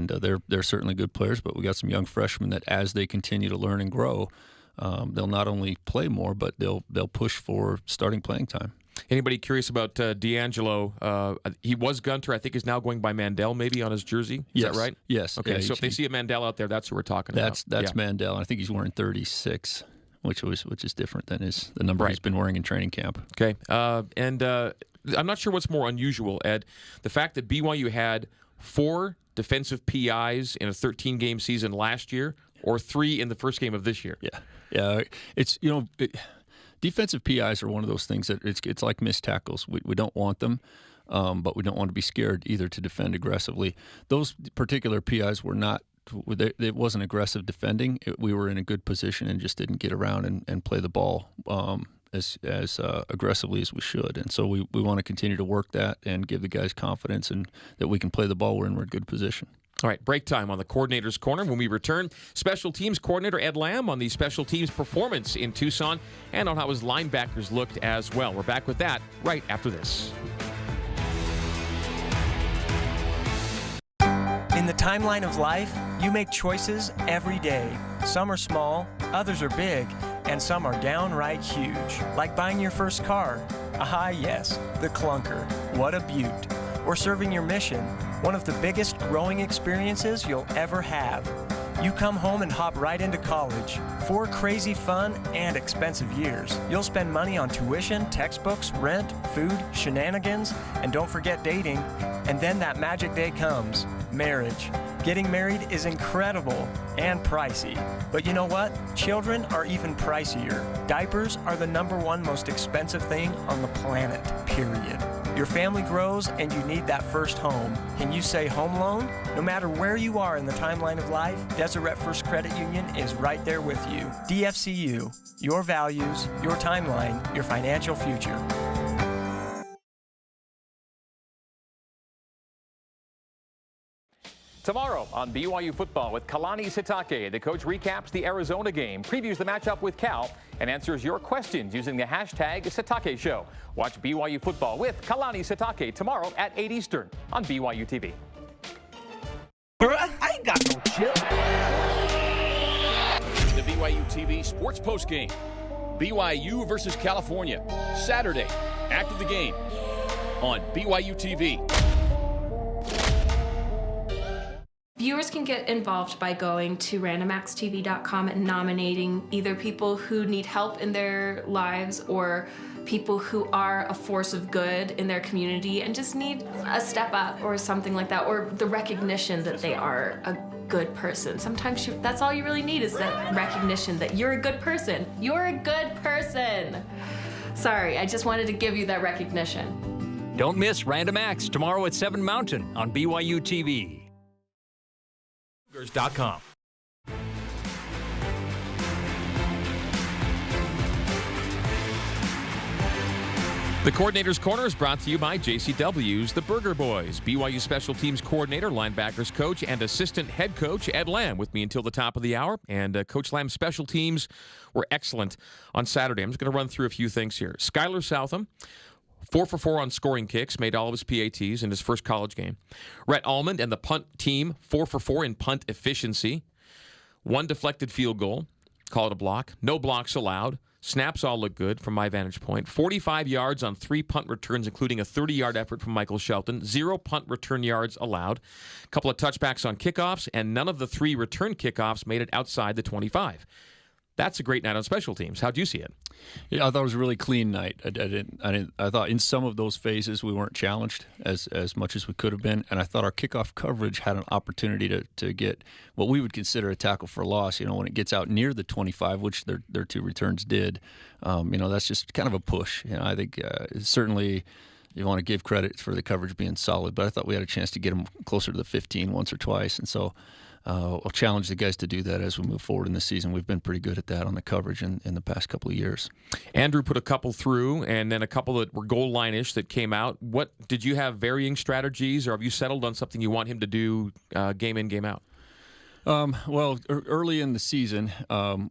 Speaker 24: they're certainly good players, but we got some young freshmen that as they continue to learn and grow, they'll not only play more, but they'll push for starting playing time.
Speaker 6: Anybody curious about D'Angelo? He was Gunter. I think he's now going by Mandel maybe on his jersey. Is that right?
Speaker 24: Yes.
Speaker 6: Okay, so if they see a Mandel out there, that's who we're talking about.
Speaker 24: That's Mandel. I think he's wearing 36, which is different than the number he's been wearing in training camp.
Speaker 6: Okay. And I'm not sure what's more unusual, Ed. The fact that BYU had 4 defensive PIs in a 13-game season last year or 3 in the first game of this year.
Speaker 24: Yeah. It's, defensive PIs are one of those things that it's like missed tackles. We don't want them, but we don't want to be scared either to defend aggressively. Those particular PIs were not. It wasn't aggressive defending. We were in a good position and just didn't get around and play the ball as aggressively as we should. And so we want to continue to work that and give the guys confidence and that we can play the ball. We're in a good position.
Speaker 6: All right, break time on the Coordinator's Corner. When we return, Special Teams Coordinator Ed Lamb on the special teams performance in Tucson and on how his linebackers looked as well. We're back with that right after this.
Speaker 1: In the timeline of life, you make choices every day. Some are small, others are big. and some are downright huge, like buying your first car. Aha, yes, the clunker. What a beaut. Or serving your mission, one of the biggest growing experiences you'll ever have. You come home and hop right into college. 4 crazy fun and expensive years. You'll spend money on tuition, textbooks, rent, food, shenanigans, and don't forget dating. And then that magic day comes, marriage. Getting married is incredible and pricey. But you know what? Children are even pricier. Diapers are the #1 most expensive thing on the planet, period. Your family grows and you need that first home. Can you say home loan? No matter where you are in the timeline of life, Deseret First Credit Union is right there with you. DFCU, your values, your timeline, your financial future.
Speaker 2: Tomorrow on BYU Football with Kalani Sitake, the coach recaps the Arizona game, previews the matchup with Cal, and answers your questions using the hashtag Sitake Show. Watch BYU Football with Kalani Sitake tomorrow at 8 Eastern on BYU TV.
Speaker 3: I ain't got no chill.
Speaker 4: The BYU TV Sports Postgame. BYU versus California. Saturday, after the game on BYU TV.
Speaker 9: Viewers can get involved by going to randomaxtv.com and nominating either people who need help in their lives or people who are a force of good in their community and just need a step up or something like that, or the recognition that they are a good person. Sometimes that's all you really need is that recognition that you're a good person. You're a good person. Sorry, I just wanted to give you that recognition.
Speaker 11: Don't miss Random Acts tomorrow at 7 Mountain on BYU TV.
Speaker 2: .com. The Coordinator's Corner is brought to you by JCW's The Burger Boys. BYU Special Teams Coordinator, Linebackers Coach, and Assistant Head Coach Ed Lamb with me until the top of the hour. And Coach Lamb's special teams were excellent on Saturday. I'm just going to run through a few things here. Skylar Southam, 4 for 4 on scoring kicks, made all of his PATs in his first college game. Rhett Almond and the punt team, 4 for 4 in punt efficiency. 1 deflected field goal, call it a block. No blocks allowed. Snaps all look good from my vantage point. 45 yards on 3 punt returns, including a 30-yard effort from Michael Shelton. 0 punt return yards allowed. A couple of touchbacks on kickoffs, and none of the 3 return kickoffs made it outside the 25. That's a great night on special teams. How'd you see it?
Speaker 24: Yeah, I thought it was a really clean night. I thought in some of those phases we weren't challenged as much as we could have been, and I thought our kickoff coverage had an opportunity to get what we would consider a tackle for loss. You know, when it gets out near the 25, which their 2 returns did, that's just kind of a push. You know, I think certainly you want to give credit for the coverage being solid, but I thought we had a chance to get them closer to the 15 once or twice, and so. I'll challenge the guys to do that as we move forward in the season. We've been pretty good at that on the coverage in the past couple of years.
Speaker 6: Andrew put a couple through, and then a couple that were goal line-ish that came out. What did you have varying strategies, or have you settled on something you want him to do game in, game out?
Speaker 24: Well, early in the season,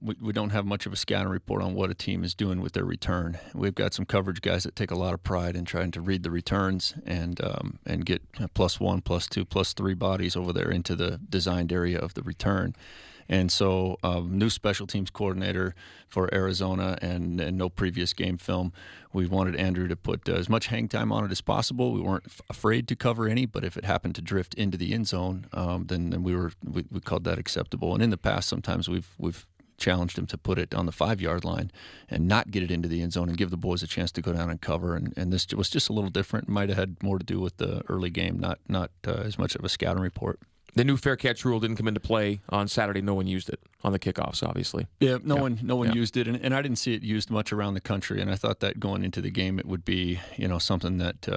Speaker 24: we don't have much of a scouting report on what a team is doing with their return. We've got some coverage guys that take a lot of pride in trying to read the returns and get +1, +2, +3 bodies over there into the designed area of the return. And so new special teams coordinator for Arizona and no previous game film. We wanted Andrew to put as much hang time on it as possible. We weren't afraid to cover any, but if it happened to drift into the end zone, then we called that acceptable. And in the past, sometimes we've challenged him to put it on the 5-yard line and not get it into the end zone and give the boys a chance to go down and cover. And this was just a little different. Might have had more to do with the early game, not as much of a scouting report.
Speaker 6: The new fair catch rule didn't come into play on Saturday. No one used it on the kickoffs, obviously.
Speaker 24: Yeah, no one used it, and I didn't see it used much around the country. And I thought that going into the game, it would be something that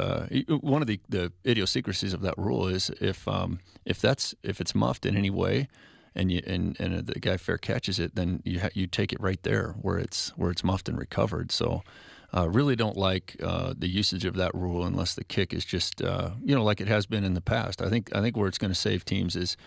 Speaker 24: one of the idiosyncrasies of that rule is if it's muffed in any way, and the guy fair catches it, then you take it right there where it's muffed and recovered. So. Really don't like the usage of that rule unless the kick is just like it has been in the past. I think where it's going to save teams is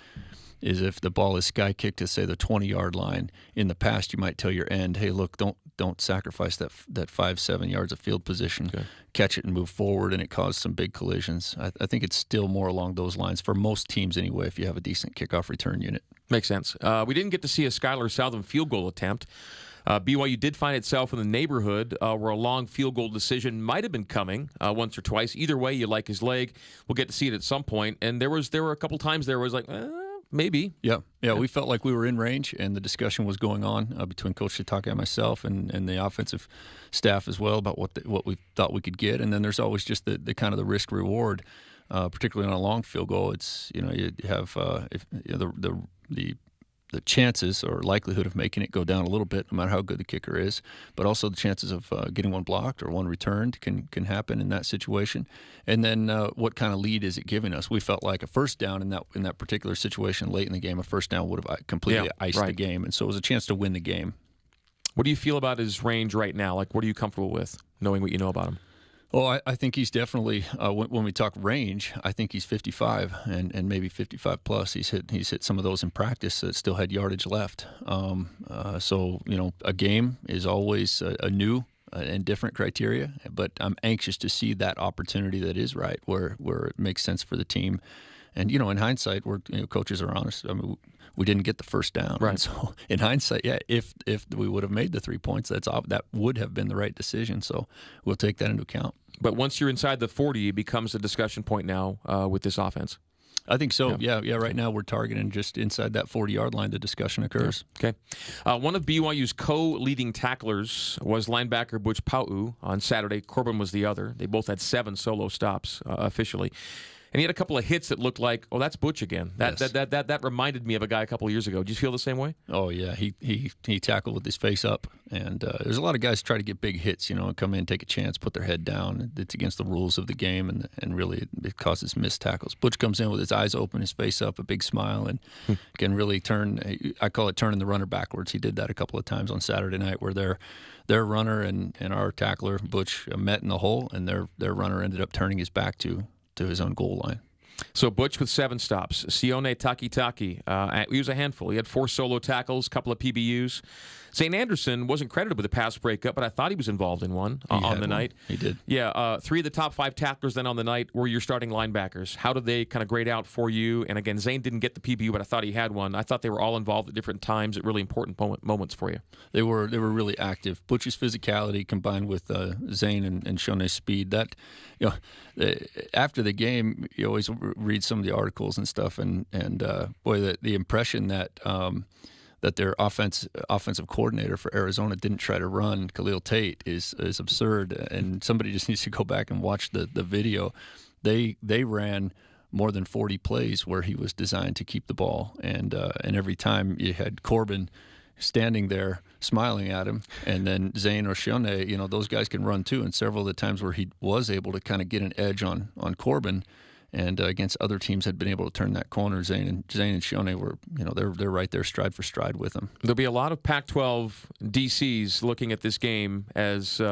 Speaker 24: if the ball is sky kicked to say the 20-yard line. In the past, you might tell your end, hey, look, don't sacrifice that 5-7 yards of field position. Okay. Catch it and move forward, and it caused some big collisions. I think it's still more along those lines for most teams anyway. If you have a decent kickoff return unit,
Speaker 6: makes sense. We didn't get to see a Skylar Southam field goal attempt.
Speaker 2: BYU did find itself in the neighborhood where a long field goal decision might have been coming once or twice. Either way, you like his leg. We'll get to see it at some point. And there were a couple times there was like, maybe.
Speaker 24: Yeah, we felt like we were in range, and the discussion was going on between Coach Shiitake and myself and the offensive staff as well about what we thought we could get. And then there's always just the kind of the risk reward, particularly on a long field goal. It's you have the chances or likelihood of making it go down a little bit, no matter how good the kicker is, but also the chances of getting one blocked or one returned can happen in that situation. And then what kind of lead is it giving us? We felt like a first down in that particular situation late in the game, a first down would have completely iced the game, and so it was a chance to win the game.
Speaker 2: What do you feel about his range right now? Like, what are you comfortable with, knowing what you know about him?
Speaker 24: Oh, I think he's definitely, when we talk range, I think he's 55 and maybe 55 plus. He's hit some of those in practice that still had yardage left. So, a game is always a new and different criteria, but I'm anxious to see that opportunity that is right, where it makes sense for the team. And, in hindsight, coaches are honest. I mean, we didn't get the first down.
Speaker 2: Right.
Speaker 24: And so in hindsight, if we would have made the 3 points, that would have been the right decision. So we'll take that into account.
Speaker 2: But once you're inside the 40, it becomes a discussion point now with this offense.
Speaker 24: I think so. Yeah. Right now we're targeting just inside that 40-yard line. The discussion occurs.
Speaker 2: Yeah. Okay. One of BYU's co-leading tacklers was linebacker Butch Pau'u on Saturday. Corbin was the other. They both had 7 solo stops officially. And he had a couple of hits that looked like, oh, that's Butch again. That reminded me of a guy a couple of years ago. Do you feel the same way?
Speaker 24: Oh, yeah. He tackled with his face up. And there's a lot of guys try to get big hits, and come in, take a chance, put their head down. It's against the rules of the game, and really it causes missed tackles. Butch comes in with his eyes open, his face up, a big smile, and can really turn, I call it turning the runner backwards. He did that a couple of times on Saturday night where their runner and our tackler, Butch, met in the hole, and their runner ended up turning his back to his own goal line.
Speaker 2: So Butch with 7 stops. Sione Takitaki, he was a handful. He had 4 solo tackles, a couple of PBUs. St. Anderson wasn't credited with a pass breakup, but I thought he was involved in one on the night.
Speaker 24: He did.
Speaker 2: Yeah, 3 of the top 5 tacklers then on the night were your starting linebackers. How did they kind of grade out for you? And again, Zane didn't get the PBU, but I thought he had one. I thought they were all involved at different times at really important moments for you.
Speaker 24: They were really active. Butch's physicality combined with Zane and Shone's speed. That, after the game, you always read some of the articles and stuff, and boy, the impression that their offensive coordinator for Arizona didn't try to run Khalil Tate is absurd, and somebody just needs to go back and watch the video. They ran more than 40 plays where he was designed to keep the ball, and every time you had Corbin standing there smiling at him, and then Zane or Shone, those guys can run too, and several of the times where he was able to kind of get an edge on Corbin, and against other teams had been able to turn that corner. Zane and Shone were, they're right there stride for stride with him.
Speaker 2: There'll be a lot of Pac-12 DCs looking at this game as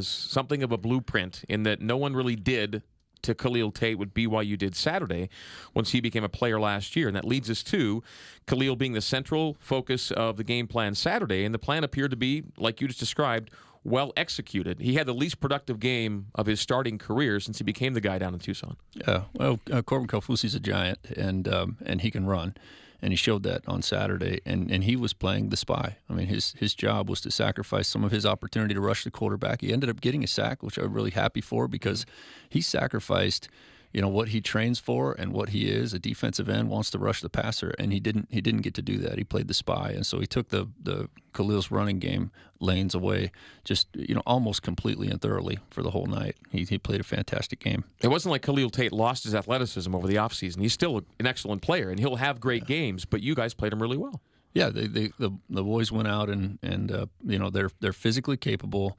Speaker 2: something of a blueprint, in that no one really did to Khalil Tate what BYU did Saturday once he became a player last year. And that leads us to Khalil being the central focus of the game plan Saturday, and the plan appeared to be, like you just described, well executed. He had the least productive game of his starting career since he became the guy down in Tucson.
Speaker 24: Yeah, well, Corbin Kaufusi's a giant, and he can run, and he showed that on Saturday. And he was playing the spy. I mean, his job was to sacrifice some of his opportunity to rush the quarterback. He ended up getting a sack, which I'm really happy for, because he sacrificed what he trains for and what he is. A defensive end wants to rush the passer, and he didn't get to do that. He played the spy, and so he took the Khalil's running game lanes away just almost completely and thoroughly for the whole night. He played a fantastic game.
Speaker 2: It wasn't like Khalil Tate lost his athleticism over the offseason. He's still an excellent player, and he'll have great games, but you guys played him really well.
Speaker 24: Yeah, the boys went out and they're physically capable.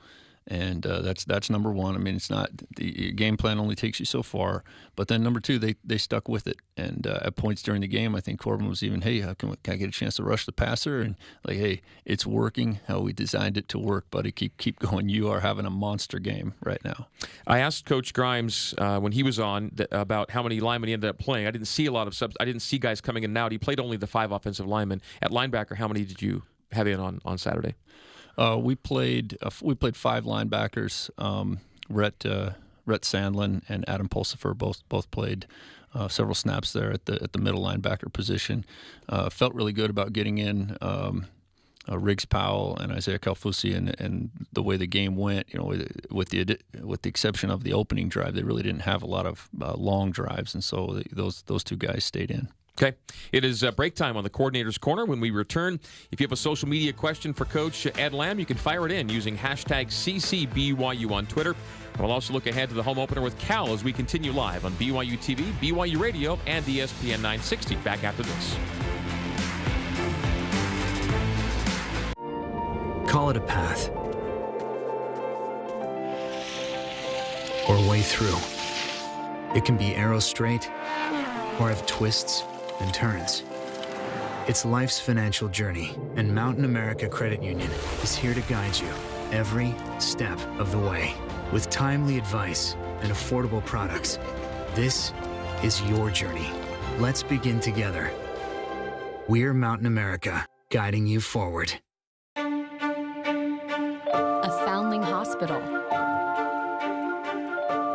Speaker 24: And that's number one. I mean, it's not, the game plan only takes you so far. But then number two, they stuck with it. And at points during the game, I think Corbin was even, hey, can I get a chance to rush the passer? And like, hey, it's working how we designed it to work, buddy. Keep going. You are having a monster game right now.
Speaker 2: I asked Coach Grimes when he was on about how many linemen he ended up playing. I didn't see a lot of subs. I didn't see guys coming in and out. He played only the 5 offensive linemen. At linebacker, how many did you have in on Saturday?
Speaker 24: We played 5 linebackers. Rhett Sandlin and Adam Pulsifer both played several snaps there at the middle linebacker position. Felt really good about getting in Riggs Powell and Isaiah Kalfusi, and the way the game went, with the exception of the opening drive, they really didn't have a lot of long drives, and so those two guys stayed in.
Speaker 2: Okay. It is break time on the Coordinator's Corner. When we return, if you have a social media question for Coach Ed Lamb, you can fire it in using hashtag #CCBYU on Twitter. And we'll also look ahead to the home opener with Cal as we continue live on BYU TV, BYU Radio, and ESPN 960. Back after this.
Speaker 15: Call it a path. Or a way through. It can be arrow straight or have twists and turns. It's life's financial journey, and Mountain America Credit Union is here to guide you every step of the way. With timely advice and affordable products, this is your journey. Let's begin together. We're Mountain America, guiding you forward.
Speaker 3: A foundling hospital.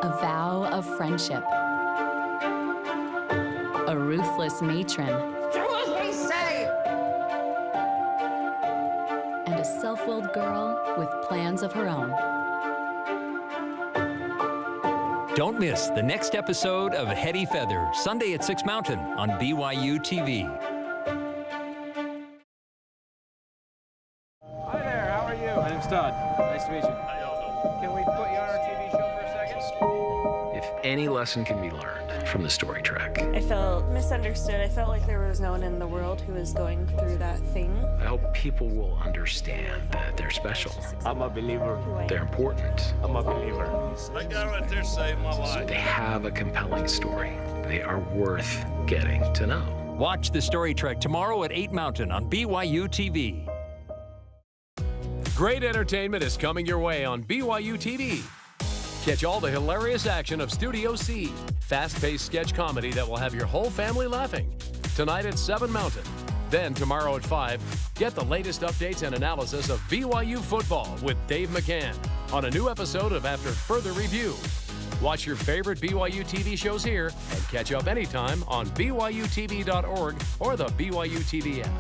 Speaker 3: A vow of friendship. A ruthless matron.
Speaker 5: Do as we say!
Speaker 3: And a self-willed girl with plans of her own.
Speaker 11: Don't miss the next episode of Heady Feather, Sunday at 6 Mountain on BYU TV.
Speaker 14: Hi there, how are you? My name's Todd. Nice to meet you. Can we put you on our TV show for a second?
Speaker 15: If any lesson can be learned from the story track,
Speaker 16: I felt misunderstood. I felt like there was no one in the world who was going through that thing.
Speaker 15: I hope people will understand that they're special.
Speaker 17: I'm a believer.
Speaker 15: They're important.
Speaker 17: I'm a believer. That guy right there saved my life.
Speaker 15: They have a compelling story. They are worth getting to know.
Speaker 11: Watch the story track tomorrow at 8 Mountain on BYU TV.
Speaker 8: Great entertainment is coming your way on BYU TV. Catch all the hilarious action of Studio C, fast-paced sketch comedy that will have your whole family laughing. Tonight at 7 Mountain. Then tomorrow at 5, get the latest updates and analysis of BYU football with Dave McCann on a new episode of After Further Review. Watch your favorite BYU TV shows here and catch up anytime on BYUtv.org or the BYU TV app.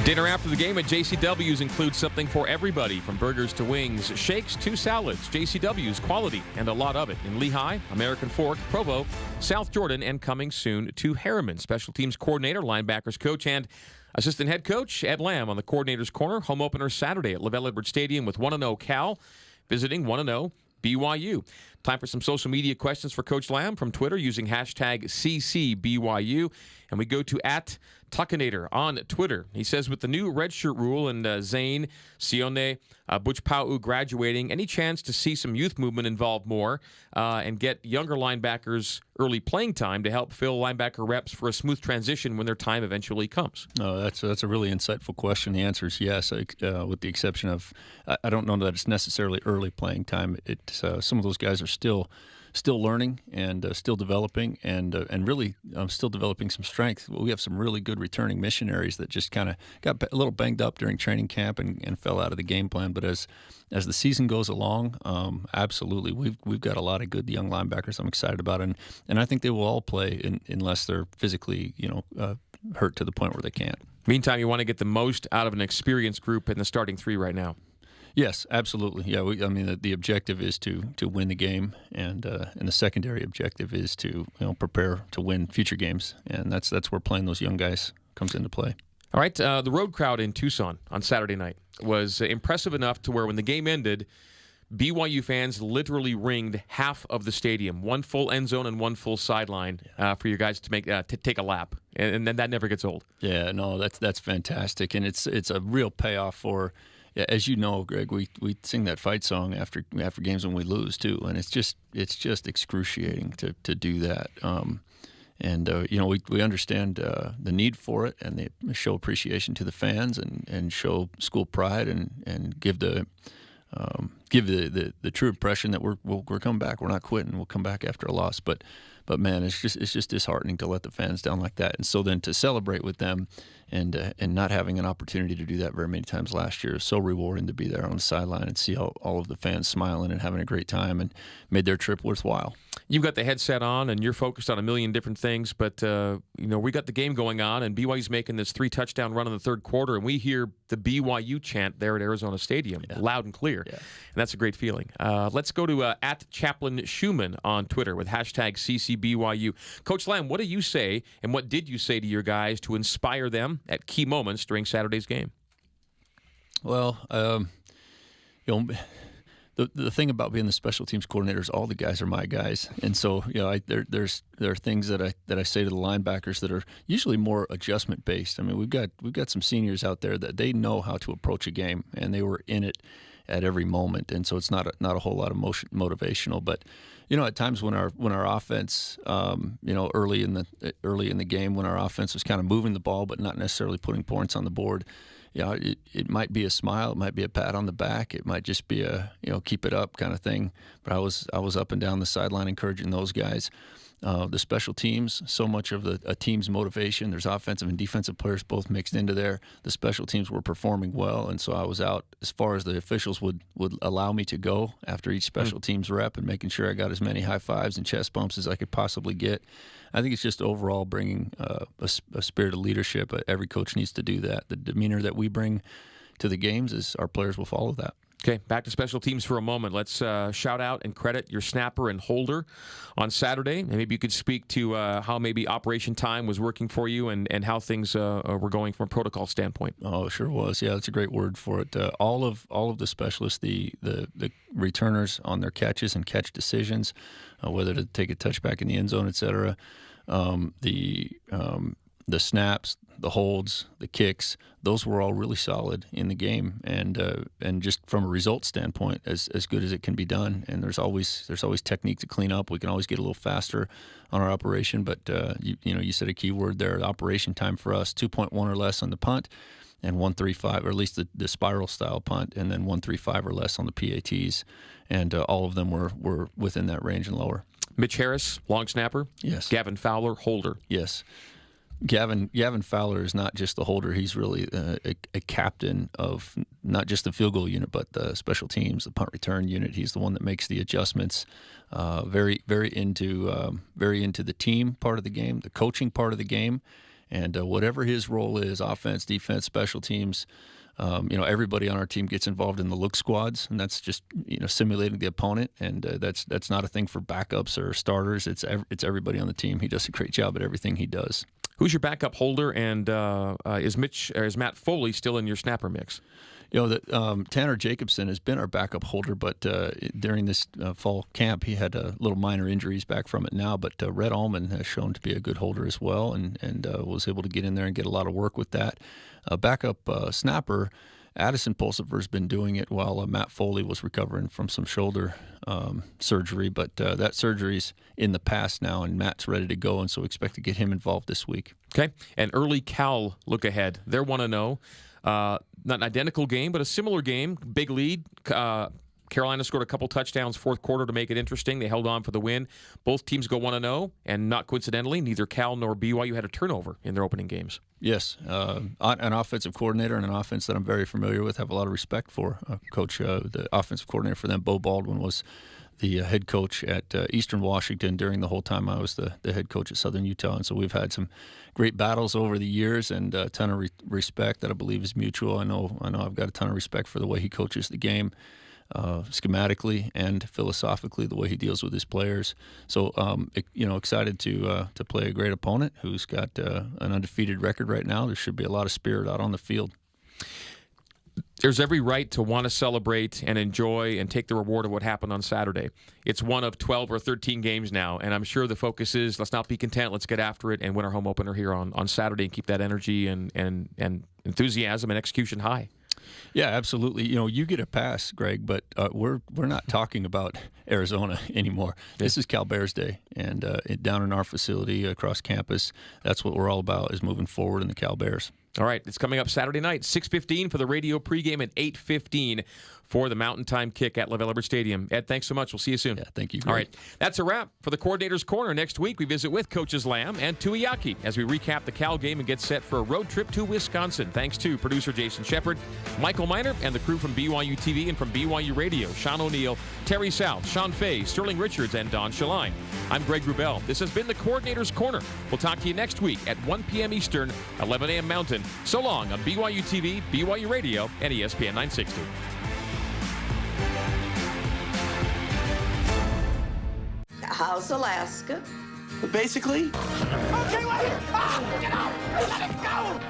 Speaker 2: Dinner after the game at JCW's includes something for everybody, from burgers to wings, shakes to salads. JCW's, quality and a lot of it in Lehigh, American Fork, Provo, South Jordan, and coming soon to Harriman. Special teams coordinator, linebackers coach, and assistant head coach Ed Lamb on the Coordinator's Corner. Home opener Saturday at LaVell Edwards Stadium with 1-0 Cal visiting 1-0 BYU. Time for some social media questions for Coach Lamb from Twitter using hashtag #CCBYU. And we go to @Tuckinator on Twitter. He says, with the new redshirt rule and Zane, Sione, Butch Pau graduating, any chance to see some youth movement involved more and get younger linebackers early playing time to help fill linebacker reps for a smooth transition when their time eventually comes?
Speaker 24: Oh, that's a really insightful question. The answer is yes, with the exception of I don't know that it's necessarily early playing time. It's some of those guys are still learning and still developing and really still developing some strength. We have some really good returning missionaries that just kind of got a little banged up during training camp and fell out of the game plan. But as the season goes along, absolutely, we've got a lot of good young linebackers I'm excited about, and I think they will all play unless they're physically hurt to the point where they can't.
Speaker 2: Meantime, you want to get the most out of an experienced group in the starting three right now.
Speaker 24: Yes, absolutely. Yeah, the objective is to win the game, and the secondary objective is to prepare to win future games, and that's where playing those young guys comes into play.
Speaker 2: All right, the road crowd in Tucson on Saturday night was impressive enough to where when the game ended, BYU fans literally ringed half of the stadium, one full end zone and one full sideline for you guys to make to take a lap, and then that never gets old.
Speaker 24: Yeah, no, that's fantastic, and it's a real payoff for. Yeah, as you know, Greg, we sing that fight song after games when we lose too, and it's just excruciating to do that. We understand the need for it, and they show appreciation to the fans and show school pride and give the true impression that we're coming back. We're not quitting. We'll come back after a loss, but man, it's just disheartening to let the fans down like that. And so then to celebrate with them and not having an opportunity to do that very many times last year is so rewarding to be there on the sideline and see all of the fans smiling and having a great time and made their trip worthwhile.
Speaker 2: you've got the headset on and you're focused on a million different things, but we got the game going on, and BYU's making this 3-touchdown run in the third quarter, and we hear the BYU chant there at Arizona Stadium, loud and clear, and that's a great feeling. Let's go to at Chaplain Schumann on Twitter with hashtag CCBYU. Coach Lamb, what do you say, and what did you say to your guys to inspire them at key moments during Saturday's game?
Speaker 24: Well, the thing about being the special teams coordinator is all the guys are my guys, and so there are things that I say to the linebackers that are usually more adjustment based. I mean, we've got some seniors out there that they know how to approach a game, and they were in it at every moment, and so it's not a whole lot of motivational. But at times when our offense, early in the game, when our offense was kind of moving the ball but not necessarily putting points on the board. It might be a smile, it might be a pat on the back, it might just be a keep it up kind of thing. But I was up and down the sideline encouraging those guys. The special teams, so much of a team's motivation. There's offensive and defensive players both mixed into there. The special teams were performing well, and so I was out as far as the officials would allow me to go after each special teams rep, and making sure I got as many high fives and chest bumps as I could possibly get. I think it's just overall bringing a spirit of leadership. Every coach needs to do that. The demeanor that we bring to the games is our players will follow that.
Speaker 2: Okay, back to special teams for a moment. Let's shout out and credit your snapper and holder on Saturday. And maybe you could speak to how maybe Operation Time was working for you and how things were going from a protocol standpoint.
Speaker 24: Oh, it sure was. Yeah, that's a great word for it. All of the specialists, the returners on their catches and catch decisions, whether to take a touchback in the end zone, et cetera, the snaps, the holds, the kicks, those were all really solid in the game, and just from a result standpoint, as good as it can be done. And there's always technique to clean up. We can always get a little faster on our operation, but you said a key word there. Operation time for us, 2.1 or less on the punt, and 1.35, or at least the spiral style punt, and then 1.35 or less on the PATs, and all of them were within that range and lower.
Speaker 2: Mitch Harris, long snapper.
Speaker 24: Yes.
Speaker 2: Gavin Fowler, holder.
Speaker 24: Yes. Gavin Fowler is not just the holder. He's really a captain of not just the field goal unit, but the special teams, the punt return unit. He's the one that makes the adjustments. Very into the team part of the game, the coaching part of the game, and whatever his role is, offense, defense, special teams. Everybody on our team gets involved in the look squads, and that's just simulating the opponent, and that's not a thing for backups or starters. It's everybody on the team. He does a great job at everything he does.
Speaker 2: Who's your backup holder, and is Matt Foley still in your snapper mix?
Speaker 24: Tanner Jacobson has been our backup holder, but during this fall camp, he had little minor injuries back from it now. But Red Allman has shown to be a good holder as well, and was able to get in there and get a lot of work with that. Backup snapper, Addison Pulsifer has been doing it while Matt Foley was recovering from some shoulder surgery, but that surgery's in the past now, and Matt's ready to go, and so we expect to get him involved this week.
Speaker 2: Okay, and early Cal look ahead. They're 1-0. Not an identical game, but a similar game. Big lead. Carolina scored a couple touchdowns fourth quarter to make it interesting. They held on for the win. Both teams go 1-0, and not coincidentally, neither Cal nor BYU had a turnover in their opening games.
Speaker 24: Yes, an offensive coordinator and an offense that I'm very familiar with, have a lot of respect for. Coach, the offensive coordinator for them, Bo Baldwin, was the head coach at Eastern Washington during the whole time I was the head coach at Southern Utah. And so we've had some great battles over the years, and a ton of respect that I believe is mutual. I know I've got a ton of respect for the way he coaches the game, schematically and philosophically, the way he deals with his players. So, excited to play a great opponent who's got an undefeated record right now. There should be a lot of spirit out on the field.
Speaker 2: There's every right to want to celebrate and enjoy and take the reward of what happened on Saturday. It's one of 12 or 13 games now, and I'm sure the focus is let's not be content, let's get after it and win our home opener here on Saturday and keep that energy and enthusiasm and execution high.
Speaker 24: Yeah, absolutely. You get a pass, Greg, but we're not talking about Arizona anymore. This is Cal Bears Day, and down in our facility across campus, that's what we're all about, is moving forward in the Cal Bears.
Speaker 2: All right, it's coming up Saturday night, 6:15 for the radio pregame and 8:15 for the Mountain Time kick at LaVell Edwards Stadium. Ed, thanks so much. We'll see you soon.
Speaker 24: Yeah, thank you.
Speaker 2: All right, that's a wrap for the Coordinator's Corner. Next week, we visit with Coaches Lamb and Tuiaki as we recap the Cal game and get set for a road trip to Wisconsin. Thanks to producer Jason Shepard, Michael Miner, and the crew from BYU TV and from BYU Radio, Sean O'Neill, Terry South, Sean Fay, Sterling Richards, and Don Shaline. I'm Greg Wrubell. This has been the Coordinator's Corner. We'll talk to you next week at 1 p.m. Eastern, 11 a.m. Mountain. So long on BYU TV, BYU Radio, and ESPN 960.
Speaker 5: How's Alaska?
Speaker 7: Basically.
Speaker 5: Okay, wait! Ah, get out! Let it go!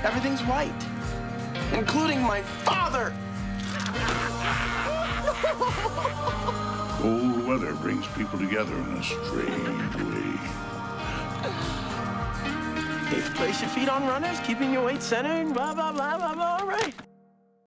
Speaker 7: Everything's right, including my father.
Speaker 13: Cold weather brings people together in a strange way.
Speaker 7: Place your feet on runners, keeping your weight centered, blah, blah, blah, blah, blah, all right.